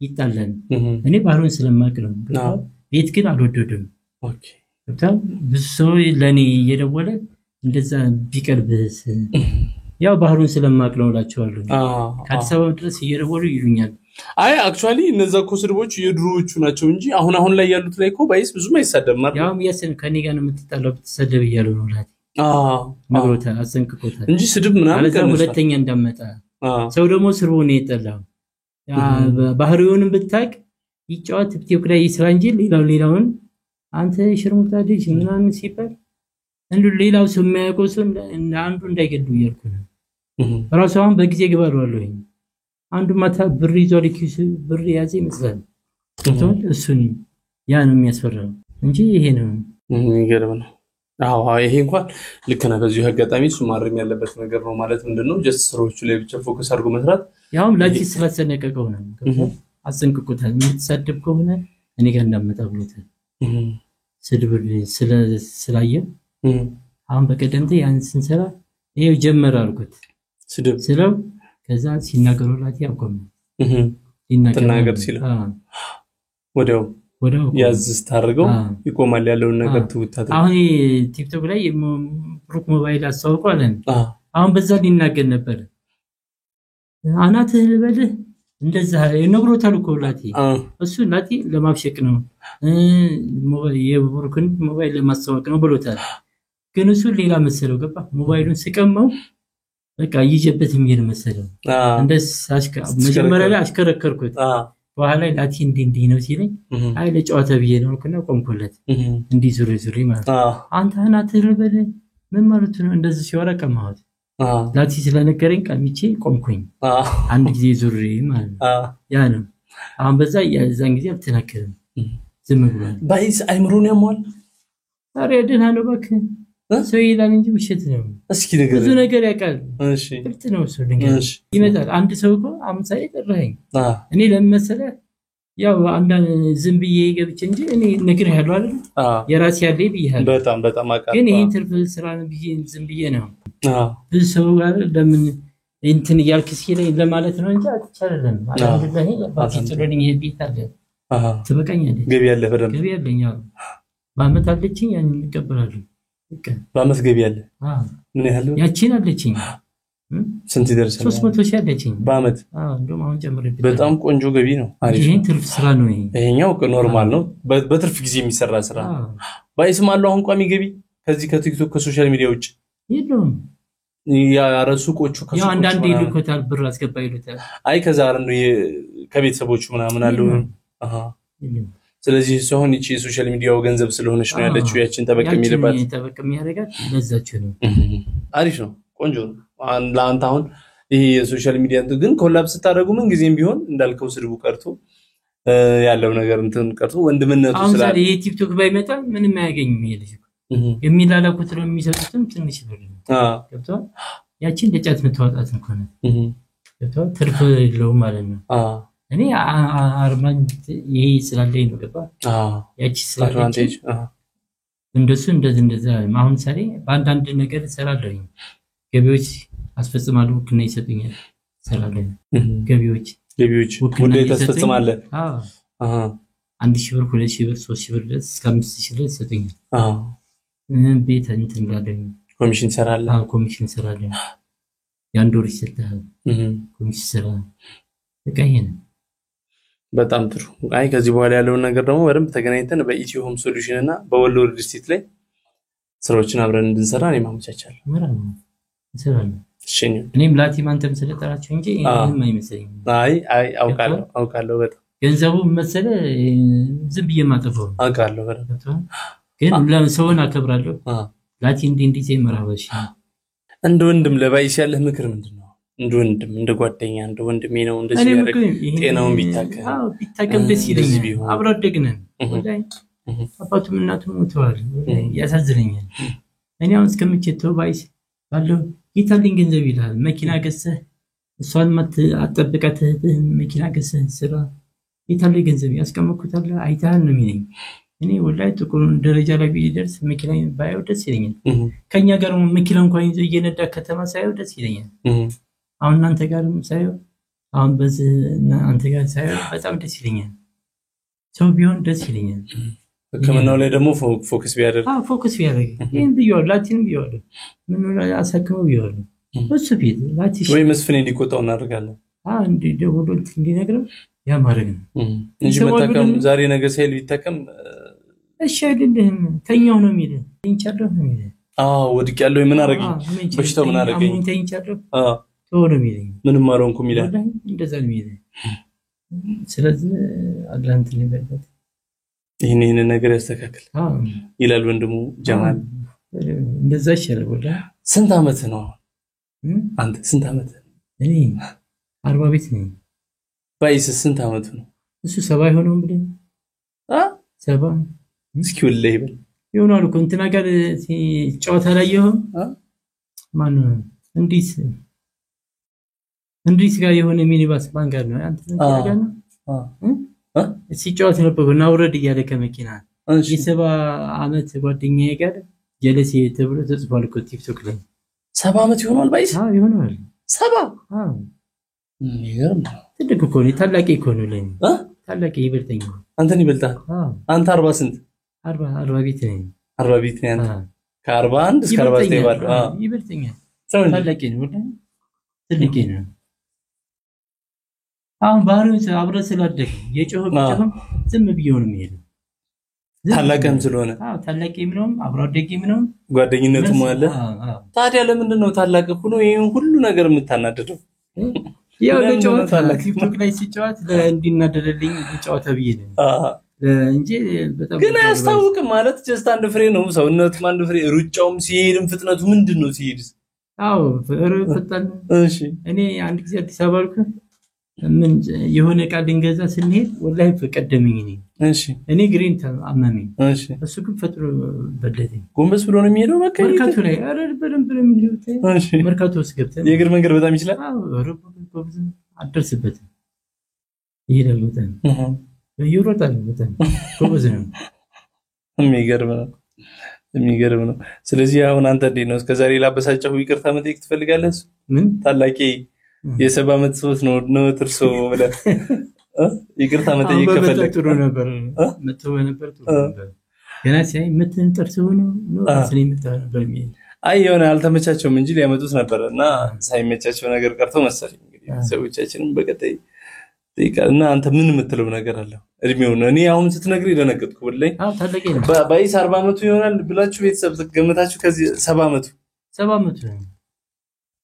ይጣላል እኔ ባሩን ስለማቅ ነው ቤት ግን አልወደደም ኦኬ ብዙ ለኔ እየደወለ እንደዛ ቢቀርብስ ያው ባህሩን ስለማቅ ነው እላቸዋለሁ ከአዲስ አበባ ድረስ እየደወሉ ይሉኛል አይ አክቹአሊ እነዛ ኮስድቦች የድሮዎቹ ናቸው እንጂ አሁን ላይ ያሉት ላይ እኮ ባይስ ብዙም አይሳደብም ማለት ያው ያሰን ከኔ ጋር ነው የምትጣለው ብትሰደብ ይያሉ ነው ላቲ ነግሮታ አሰንክኮታ እንጂ ስድብ ምናምን ከዛ ሁለተኛ እንዳመጣ ሰው ደግሞ ስርቦን ይጠላው ባህሪውንም ብታቅ ይጫወት ቲክቶክ ላይ ይስራ እንጂ ሌላውን አንተ ሽርሙጣ ልጅ ምናምን ሲባል እንዱ ሌላው ሰው የሚያውቀው ሰው አንዱ እንዳይገዱ ይልኩ ነው ራስዋን በጊዜ ግባለዋለኝ አንዱ ማታ ብር ይዟል ኪስ ብር ያዘ ይመስላል እሱን ያ ነው የሚያስፈራው እንጂ ይሄ ነው የሚገርም ነው ይሄ እንኳን ልክ ነው በዚሁ አጋጣሚ እሱ ማረም ያለበት ነገር ነው ማለት ምንድነው ጀስት ስሮቹ ላይ ብቻ ፎከስ አድርጎ መስራት ያው ላቲ ስለተነቀቀው ነው አሰንቅቆታል የምትሳደብ ከሆነ እኔ ጋር እንዳመጣ ብሎታል ስድብ ስላየ አሁን በቀደምት ያን ስንሰራ ይሄው ጀመረ አልኩት ስድብ ስለው ከዛ ሲናገሩላት ያቆም ተናገር ሲለው ወዲያው ያዝስ ታርገው ይቆማል ያለውን ነገር ትውታታ አሁን ቲክቶክ ላይ ብሩክ ሞባይል አስተዋውቋለን አሁን በዛ ሊናገር ነበር አናትህ ልበልህ እንደዛ ነግሮታል እኮ ላቲ እሱ ላቲ ለማብሸቅ ነው የብሩክን ሞባይል ለማስተዋወቅ ነው ብሎታል ግን እሱ ሌላ መሰለው ገባ ሞባይሉን ሲቀማው በቃ ይጀበት የሚል መሰለው እንደዚህ መጀመሪያ ላይ አሽከረከርኩት በኋላ ላቲ እንዴ ነው ሲለኝ አይ ለጨዋታ ብዬ ነው እኮ ቆምኩለት እንዲ ዙሪ ማለት አንተ አናትህ ልበልህ ምን ማለት ነው እንደዚህ ሲወራ ቀማሁት ላቲ ስለነገረኝ ቀሚቼ ቆምኩኝ አንድ ጊዜ ዙሪ ማለት ያ ነው አሁን በዛ ያዛን ጊዜ አልተናከረም ዝም ብሏል ባይስ አይምሮን ያሟል ታዲያ ደህና ነው እባክህ ሰው ይላል እንጂ ውሸት ነው እስኪ ነገር ብዙ ነገር ያውቃል እሺ ጥልት ነው ሰው ነገር ይመጣል አንድ ሰው እኮ አምሳይ ቀረኝ እኔ ለምመሰለ ያው አንድ ዝም ብዬ ገብቼ እንጂ እኔ ነገር ያለው አይደል የራስ ያለ ብዬሃለሁ በጣም አቃ ግን ይሄን ትርፍ ስራ ነው ብዬ ዝም ብዬ ነው ብዙ ሰው ጋር ለምን እንትን ያልክ ሲለኝ ለማለት ነው እንጂ አትቻለም አላህ ባትጥሩልኝ ይሄ ቤት አለ ትበቃኛለህ ገቢ ያለ በደም ገቢ ያለኝ ባመት አለችኝ ያን እንቀበላለን ባመት ገቢ ያለ ምን ያህል ያቺን አለችኝ ስንት ይደርሳል 300 ሺህ አለችኝ ባመት እንደውም አሁን ጨምረብኝ በጣም ቆንጆ ገቢ ነው አሪፍ ይሄን ትርፍ ስራ ነው ይሄኛው ኖርማል ነው በትርፍ ጊዜ የሚሰራ ስራ ባይስማለው አሁን ቋሚ ገቢ ከዚህ ከቲክቶክ ከሶሻል ሚዲያ ውጭ የለውም ያረሱ ቆቹ ከሱ ያው አንዳንዴ ይልኮታል ብር አስገባ ይሉታል አይ ከዛ አረን ከቤተሰቦቹ ምናምን አለው ስለዚህ ሲሆን እቺ ሶሻል ሚዲያው ገንዘብ ስለሆነች ነው ያለችው ያችን ተበቀም ይልባት ተበቀም ያረጋት ለዛች ነው አሪፍ ነው ቆንጆ ነው ለአንተ አሁን ይሄ የሶሻል ሚዲያ ግን ኮላፕ ስታደርጉ ምን ጊዜም ቢሆን እንዳልከው ስድቡ ቀርቶ ያለው ነገር እንትን ቀርቶ ወንድምነቱ ስላለ ይሄ ቲክቶክ ባይመጣ ምንም አያገኝም ይሄ ልጅ የሚላላኩት ነው የሚሰጡትም ትንሽ ብር ነው ገብቷል ያችን ለጫት ምትዋጣት ነው ከሆነ ገብቷል ትርፍ የለው ማለት ነው እኔ አርማን ይሄ ስላለኝ ነው ገባ ያቺ ስላለኝ እንደሱ እንደዛ አሁን ሳሪ በአንዳንድ ነገር ሰራለኝ ገቢዎች አስፈጽማለሁ ወክና ይሰጡኛል ሰራለኝ ገቢዎች ጉዳይ ተስፈጽማለህ 1000 ብር 2000 ብር 3000 ብር ድረስ እስከ 5000 ድረስ ይሰጡኛል። ቤት እንትን እንዳለኝ ኮሚሽን ሰራለህ? ኮሚሽን ሰራለኝ። ያን ዶር ይሰጣል። ኮሚሽን ሰራ ተቀየነ። በጣም ጥሩ። አይ ከዚህ በኋላ ያለውን ነገር ደግሞ በደንብ ተገናኝተን በኢትዮ ሆም ሶሉሽን እና በወሎ ሪል ስቴት ላይ ስራዎችን አብረን እንድንሰራ እኔ ማመቻቻለሁ። ምራም ሰራለሁ። እሺ እኔም ላቲም አንተም ስለጠራችሁ እንጂ ምንም አይመስለኝም። አይ አውቃለሁ በጣም ገንዘቡ መሰለ ዝም ብዬ ማጠፋው አውቃለሁ በጣም ግን ለሰውን አከብራለሁ። ላቲ እንዲህ ዘይመራበሽ እንደ ወንድም ለባይስ ያለህ ምክር ምንድነው? እንደ ወንድም እንደ ጓደኛ እንደ ወንድሜ ነው እንደዚህ ያደርግ ጤናውን ቢታከም ደስ ይለኛል። አብሮ አደግነን ወላይ አባቱም እናቱም ሞተዋል። ያሳዝነኛል። እኔ አሁን እስከምችተው ባይስ ባለው ይታልኝ ገንዘብ ይላል መኪና ገሰህ እሷን አጠብቀህ መኪና ገሰህ ስራ ይታልኝ ገንዘብ ያስቀመጥኩታል አይታን ነው የሚለኝ። እኔ ወላይ ጥቁር ደረጃ ላይ ቢደርስ መኪና ባይው ደስ ይለኛል። ከኛ ጋር መኪና እንኳን ይዞ እየነዳ ከተማ ሳይው ደስ ይለኛል። አሁን አንተ ጋርም ሳይው አሁን በዚህ አንተ ጋር ሳይው በጣም ደስ ይለኛል። ሰው ቢሆን ደስ ይለኛል። ከመናው ላይ ደግሞ ፎከስ ቢያደርግ ፎከስ ቢያደርግ ይሄን ቢያው ላቲን ቢያው ምን ነው አሳክመው ቢያው እሱ ቢት ላቲ ወይ መስፍን እንዲቆጣው እናደርጋለን። እንዴ ደውሎ እንዲነግረው ያ ማድረግ ነው እንጂ መታከም ዛሬ ነገ ሳይል ቢታከም እሺ አይደለም ተኛው ነው የሚለው እንቻለሁ ነው የሚለው ወድቅ ያለው ምን አረጋኝ በሽታው ምን አረጋኝ እንቻለሁ ተወረ የሚለው ምንም አልሆንኩም ይላል እንደዛ ነው የሚለው ስለዚህ አላንተ ነው ይሄን ነገር ያስተካክል ይላል ወንድሙ ጀማል እንደዛ ይሻላል ወላ ስንት አመት ነው አንተ ስንት አመት እኔ 40 ቤት ነኝ ባይስ ስንት አመት ነው እሱ 70 ይሆነው ብለኝ 70 እስኪ ወለይ ይበል ይሆናል እኮ እንትና ጋር ጨዋታ ላይ ይሆን ማን እንዲስ ጋር የሆነ ሚኒባስ ባንክ ጋር ነው አንተ ጋር ነው ሲጫወት ነበር ናውረድ እያለ ከመኪና የ70 አመት ጓደኛዬ ጋር ጀለሲ ተብሎ ተጽፏል እኮ ቲክቶክ ላይ 70 አመት ይሆናል ባይስ ይሆናል 70 ይገርም ትልቅ እኮ ነው ታላቅ እኮ ነው ለኔ ታላቅ ይበልጠኝ አንተን ይበልጣል አንተ 40 ስንት 40 ቤት ነኝ 40 ቤት ነኝ አንተ ከ41 እስከ 49 ባለው ይበልጠኛል ታላቅ ነው ወደ ትልቅ ነው አሁን ባሩት አብረ ስላደግ የጮህ ብቻም ዝም ብየው ነው የሚሄደው ታላቅም ስለሆነ ታላቅም ነው አብሮ አደግም ነው ጓደኝነቱም አለ ታዲያ ለምንድን ነው ታላቅ ሆኖ ይሄን ሁሉ ነገር የምታናደደው ያው ለጨዋታ ቲክቶክ ላይ ሲጫወት እንዲናደደልኝ ጨዋታ ብዬ ነው እንጂ በጣም ግን አያስታውቅም ማለት ጀስት አንድ ፍሬ ነው ሰውነቱም አንድ ፍሬ ሩጫውም ሲሄድም ፍጥነቱ ምንድነው ሲሄድስ ፈጣን እሺ እኔ አንድ ጊዜ አዲስ አበባ ልኩ ምን የሆነ ቃል ድንገዛ ስንሄድ ወላሂ ፈቀደምኝ እሺ እኔ ግሪን አመመኝ እሺ እሱ ግን ፈጥሮ በደለኝ ጎንበስ ብሎ ነው የሚሄደው በቃ መርካቶ ላይ በደንብ ነው የሚሄደው እሺ መርካቶ ውስጥ ገብተን የእግር መንገድ በጣም ይችላል ረቦ አደርስበትም ይሄዳል በጣም ይሮጣል በጣም ጎበዝ ነው የሚገርም ነው ስለዚህ አሁን አንተ እንዴ ነው እስከዛሬ ላበሳጨው ይቅርታ መጠየቅ ትፈልጋለህ ምን ታላቂ የ70 አመት ሶስ ነው ትርሶ ብለ ይቅርታ መጠየቅ ከፈለክ ጥሩ ነበር ጥሩ ነበር ገና ሲያይ መተን ጥርስ ሆኖ ነው ስለሚመጣ ነበር የሚል አይ የሆነ አልተመቻቸውም እንጂ ሊያመጡት ነበርና ሳይመቻቸው ነገር ቀርቶ መሰለኝ እንግዲህ ሰዎቻችንም በቀጣይ እና አንተ ምን የምትለው ነገር አለ እድሜው ነው እኔ አሁን ስትነግሪ ደነገጥኩ ወለኝ ታላቂ ነው ባይስ 40 አመቱ ይሆናል ብላችሁ ቤተሰብ ተገመታችሁ ከዚህ 70 አመቱ ነው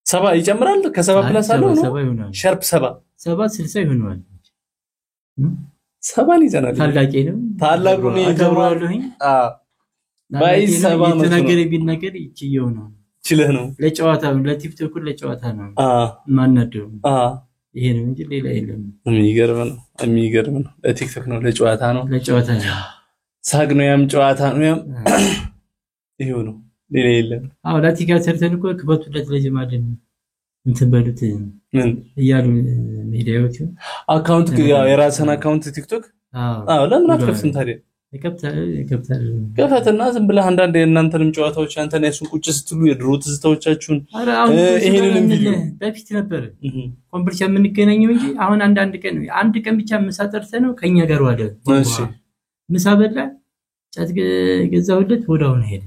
70 ይጨምራል ከ70 ፕላስ አለው ነው ሻርፕ 70 60 ይሆናል 70 ይዘናል ታላቂ ነው ታላቁ ነው ይጀምራልኝ ባይስ 70 አመቱ ነገር ቢነገር ይችየው ነው ይችላል ነው ለጨዋታ ለቲክቶክ ለጨዋታ ነው ማናደው ይሄ ነው እንጂ ሌላ የለም የሚገርም ነው ለቲክቶክ ነው ለጨዋታ ነው ሳግ ነው ያም ጨዋታ ነው ያም ይሄው ነው ሌላ የለም ላቲካ ሰርተን እኮ ከበቱለት ለጀማደን እንትን በሉት ምን ይያሉ ሚዲያዎቹ አካውንት የራስን አካውንት ቲክቶክ ለምን አትከፍትም ታዲያ ከፈትና ዝም ብለህ አንዳንድ የእናንተንም ጨዋታዎች አንተና እሱን ቁጭ ስትሉ የድሮ ትዝታዎቻችሁን ይሄንንም ቪዲዮ በፊት ነበር ኮምፕሊት የምንገናኘው እንጂ አሁን አንድ ቀን ብቻ መሳጠርተ ነው ከኛ ጋር ዋለ እሺ ምሳ በላ ጫት ገዛውለት ወዳውን ሄደ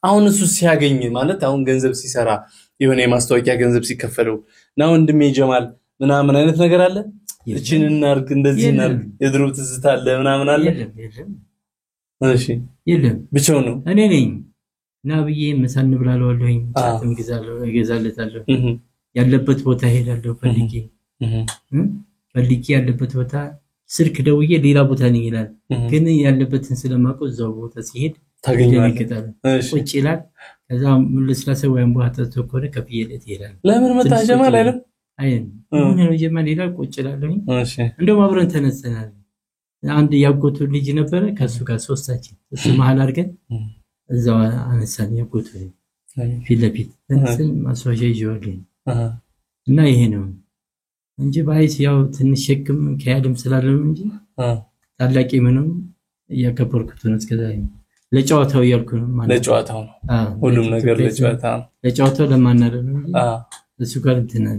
አሁን እሱ ሲያገኝ ማለት አሁን ገንዘብ ሲሰራ የሆነ የማስታወቂያ ገንዘብ ሲከፈለው ነው ወንድሜ ጀማል ምናምን አይነት ነገር አለ እቺን እናርግ እንደዚህ እናርግ የድሮ ትዝታ አለ ምናምን አለ እሺ የለም ብቻው ነው እኔ ነኝ ናብዬ ምሳን ብላለዋለሁኝ ጫትም ገዛለታለሁ ያለበት ቦታ ሄዳለሁ ፈልጌ ያለበት ቦታ ስልክ ደውዬ ሌላ ቦታ ነኝ ይላል ግን ያለበትን ስለማውቀው እዛው ቦታ ሲሄድ ታገኛለህ ቁጭ ይላል ከዛ ለስላሳ ወይም ቦታ ተኮረ ከፍየለት ይላል ለምን መጣ ጀማል አይደል አይን ነው ጀማል ይላል ቁጭ ይላልኝ እሺ እንደውም አብረን ተነስተናል አንድ ያጎቱ ልጅ ነበረ ከሱ ጋር ሶስታችን እሱ መሃል አድርገን እዛው አነሳን ያጎቱ ፊት እንትን ማስዋሻ ይዤዋለሁ እና ይሄ ነው እንጂ ባይስ ያው ትንሽ ሸክም ከያድም ስላለው እንጂ ታላቂ ምንም ያከበርኩት ነው እስከዛሬ ለጨዋታው ያልኩ ነው ማለት ለጨዋታው ነው ሁሉም ነገር ለጨዋታው ለማናደር ነው እሱ ጋር እንትናል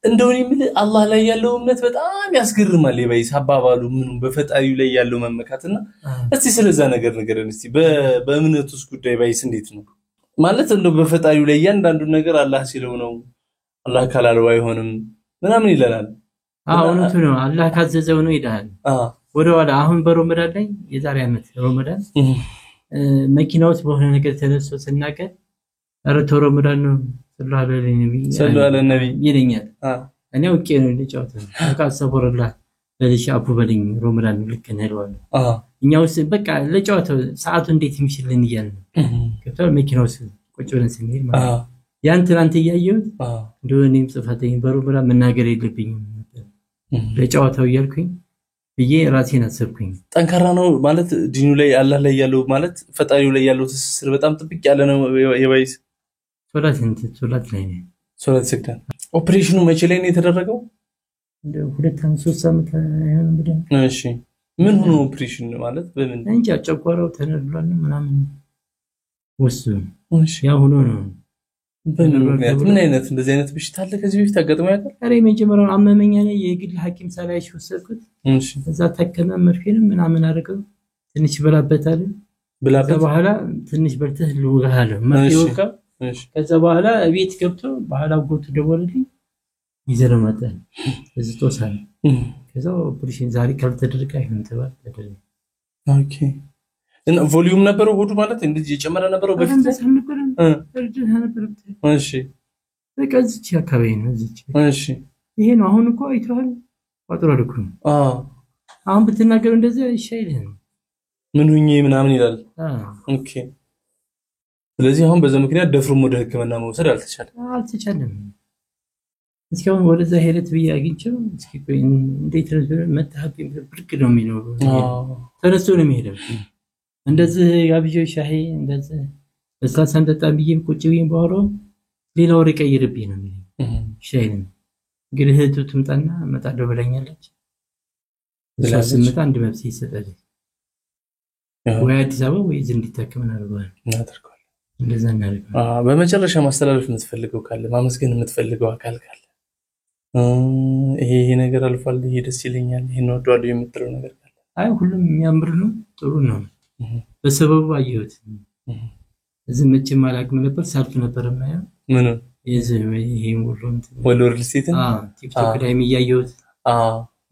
እንደው የሚል አላህ ላይ ያለው እምነት በጣም ያስገርማል የባይስ አባባሉ ምንም በፈጣሪው ላይ ያለው መመካትና እስቲ ስለዛ ነገር ነገርን እስቲ በእምነቱስ ጉዳይ ባይስ እንዴት ነው ማለት እንደው በፈጣሪው ላይ ያንዳንዱ ነገር አላህ ሲለው ነው አላህ ካላለው አይሆንም ምናምን ይላል እውነቱ ነው አላህ ካዘዘው ነው ይላል ወደኋላ አሁን በረመዳን ላይ የዛሬ አመት ረመዳን መኪናውስ በሆነ ነገር ተነስቶ ስናገር አረቶ ረመዳን ነው ሰለላሁ ዐለይሂ ነብይ ይለኛል እኔ ወቄ ነው ለጫወታ ተካሰበረላ ለልጅ አቡ በልኝ ረመዳን ልክ ነው እኛውስ በቃ ለጫወታው ሰዓቱ እንዴት ይምሽልን ይያል ከታው መኪናውስ ቁጭ ብለን ስንሄድ ማለት ያን ትላንት ያያዩት እንደውንም ጽፋተኝ በሩብራ መናገር የለብኝም ለጫወታው ያልኩኝ በየ ራሴን አሰብኩኝ ጠንካራ ነው ማለት ዲኑ ላይ አላህ ላይ ያለው ማለት ፈጣሪው ላይ ያለው ትስስር በጣም ጥብቅ ያለ ነው የባይስ ሶላት ላይ ነው ሶላት ሰክታ ኦፕሬሽኑ መቼ ላይ ነው የተደረገው እንደ 2-3 ዓመት አይሆንም ብለን እሺ ምን ሆኖ ኦፕሬሽን ማለት በምን እንጂ አጨቋራው ተነድሏል ምናምን ወሱ እሺ ያ ሆኖ ነው ምን አይነት እንደዚህ አይነት በሽታ አለ ከዚህ በፊት አጋጥሞ ያውቃል አሬ መጀመሪያው አመመኛ ላይ የግል ሐኪም ሳላይሽ ወሰድኩት እሺ እዛ ተከመ መርፌንም ምናምን አድርገው ትንሽ በላበታል በኋላ ትንሽ በርተህ ልውጋለ መርፌው እሺ ከዛ በኋላ ቤት ገብቶ በኋላ ጎቱ ደወለልኝ ይዘረመጣ እዚህ ተወሳለ ከዛ ኦፕሬሽን ዛሬ ካልተደረገ አይሆንም ተባለ ኦኬ እና ቮሊዩም ነበረው ሆዱ ማለት እንደዚህ የጨመረ ነበረው በፊት እሺ በቃዝች አካባቢ ነው እዚህ እሺ ይሄ ነው አሁን እኮ አይቷል ወጥሯልኩ አሁን ብትናገር እንደዚህ አይሻይልም ምን ሁኚ ምናምን ይላል ኦኬ ስለዚህ አሁን በዛ ምክንያት ደፍሮም ወደ ህክምና መውሰድ አልተቻለም እስካሁን ወደዛ ሄደት በያግኝቸው እስኪ እንዴት መጣህብኝ ብርቅ ነው የሚለው ተነስቶ ነው የሚሄደው እንደዚህ ያብጆ ሻሂ እንደዚህ በሳሳ እንደጣም ብዬ ቁጭ ብዬ ባወራው ሌላ ወሬ ቀይርብኝ ነው የሚለው ሻይን እንግዲህ እህቱ ትምጣና መጣለው ብለኛለች ስለስምታ አንድ መብት ይሰጣል ወይ አዲስ አበባ ወይ እዚህ እንዲታከም እናደርጋለን እንደዛ እናደርጋለን በመጨረሻ ማስተላለፍ የምትፈልገው ካለ ማመስገን የምትፈልገው አካል ካለ ይሄ ነገር አልፏል ይሄ ደስ ይለኛል ይሄ ነው ወዷል የምትለው ነገር ካለ አይ ሁሉም የሚያምር ነው ጥሩ ነው በሰበቡ አየሁት እዚህ መቼም አላቅም ነበር ሳልፍ ነበር ማየው ምን የዚህ ይሄ ወሎ ሪልስቴትን ቲክቶክ ላይ የሚያየሁት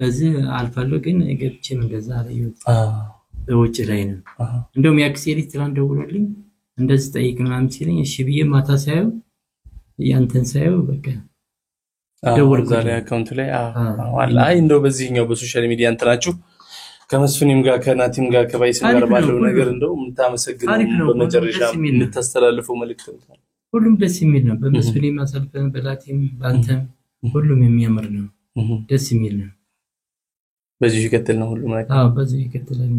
በዚህ አልፋለሁ ግን ገብቼም እንደዛ አላየሁት በውጭ ላይ ነው እንደውም ያክሴሪ ትላንት ደውሎልኝ እንደዚህ ጠይቅ ምናምን ሲለኝ እሺ ብዬ ማታ ሳየው ያንተን ሳየው በቃ ደውል ዛሬ አካውንት ላይ አይ እንደው በዚህኛው በሶሻል ሚዲያ እንትናችሁ ከመስፍንም ጋር ከናቲም ጋር ከባይስ ጋር ባለው ነገር እንደው የምታመሰግነው በመጨረሻ የምታስተላልፈው መልእክት ነው ሁሉም ደስ የሚል ነው በመስፍንም ማሰልፈን በላቲም ባንተም ሁሉም የሚያምር ነው ደስ የሚል ነው በዚህ ይከተል ነው ሁሉም ነገር በዚህ ይከተላል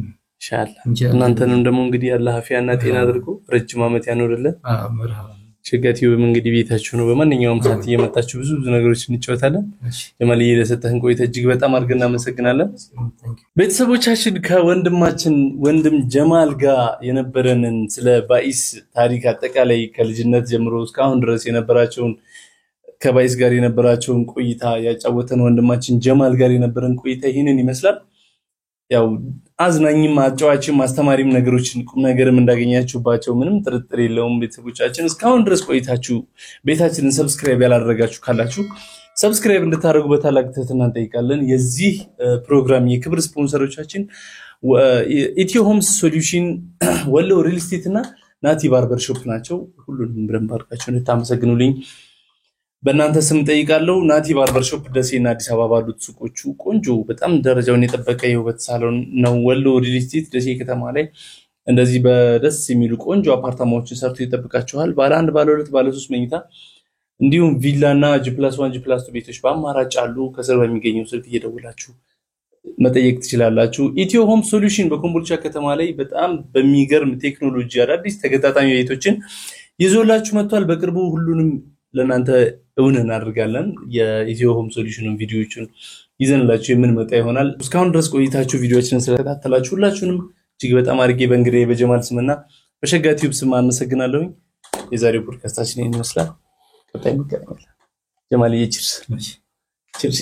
ኢንሻአላህ እናንተንም ደግሞ እንግዲህ አላህ አፊያና ጤና አድርጎ ረጅም አመት ያኖርልን መርሃባ ሸጋቲውም እንግዲህ ቤታችሁ ነው በማንኛውም ሰዓት እየመጣችሁ ብዙ ነገሮች እንጫወታለን ጀማል ለሰጠህን ቆይታ እጅግ በጣም አድርገን እናመሰግናለን ቤተሰቦቻችን ከወንድማችን ወንድም ጀማል ጋር የነበረንን ስለ ባይስ ታሪክ አጠቃላይ ከልጅነት ጀምሮ እስካሁን ድረስ የነበራቸውን ከባይስ ጋር የነበራቸውን ቆይታ ያጫወተን ወንድማችን ጀማል ጋር የነበረን ቆይታ ይሄንን ይመስላል ያው አዝናኝም አጫዋችም አስተማሪም ነገሮችን ቁም ነገርም እንዳገኛችሁባቸው ምንም ጥርጥር የለውም ቤተሰቦቻችን እስካሁን ድረስ ቆይታችሁ ቤታችንን ሰብስክራይብ ያላደረጋችሁ ካላችሁ ሰብስክራይብ እንድታደርጉ በታላቅ ትህትና እንጠይቃለን የዚህ ፕሮግራም የክብር ስፖንሰሮቻችን ኢትዮ ሆምስ ሶሉሽን ወሎ ሪል ስቴት እና ናቲ ባርበር ሾፕ ናቸው ሁሉንም ብለን ባርካችሁ እንድታመሰግኑልኝ በእናንተ ስም ጠይቃለሁ ናቲ ባርበር ሾፕ ደሴና አዲስ አበባ ባሉት ሱቆቹ ቆንጆ በጣም ደረጃውን የጠበቀ የውበት ሳሎን ነው ወሎ ሪል ስቴት ደሴ ከተማ ላይ እንደዚህ በደስ የሚሉ ቆንጆ አፓርታማዎችን ሰርቶ ይጠብቃችኋል ባለ 1 ባለ 2 ባለ 3 መኝታ እንዲሁም ቪላና G+1 G+2 ቤቶች በአማራጭ አሉ ከስር በሚገኘው ስልክ እየደውላችሁ መጠየቅ ትችላላችሁ ኢትዮ ሆም ሶሉሽን በኮምቦልቻ ከተማ ላይ በጣም በሚገርም ቴክኖሎጂ አዳዲስ ተገጣጣሚ ቤቶችን ይዞላችሁ መጥቷል በቅርቡ ሁሉንም ለናንተ እውን እናደርጋለን የኢትዮ ሆም ሶሉሽንን ቪዲዮዎችን ይዘንላችሁ የምንመጣ ይሆናል እስካሁን ድረስ ቆይታችሁ ቪዲዮዎችን ስለተከታተላችሁ ሁላችሁንም እጅግ በጣም አድርጌ በእንግዲህ በጀማል ስምና በሸጋ ቲዩብ ስም አመሰግናለሁ የዛሬው ፖድካስታችን ይሄን ይመስላል ቀጣይ እንገናኛለን ጀማል ቺርስ ቺርስ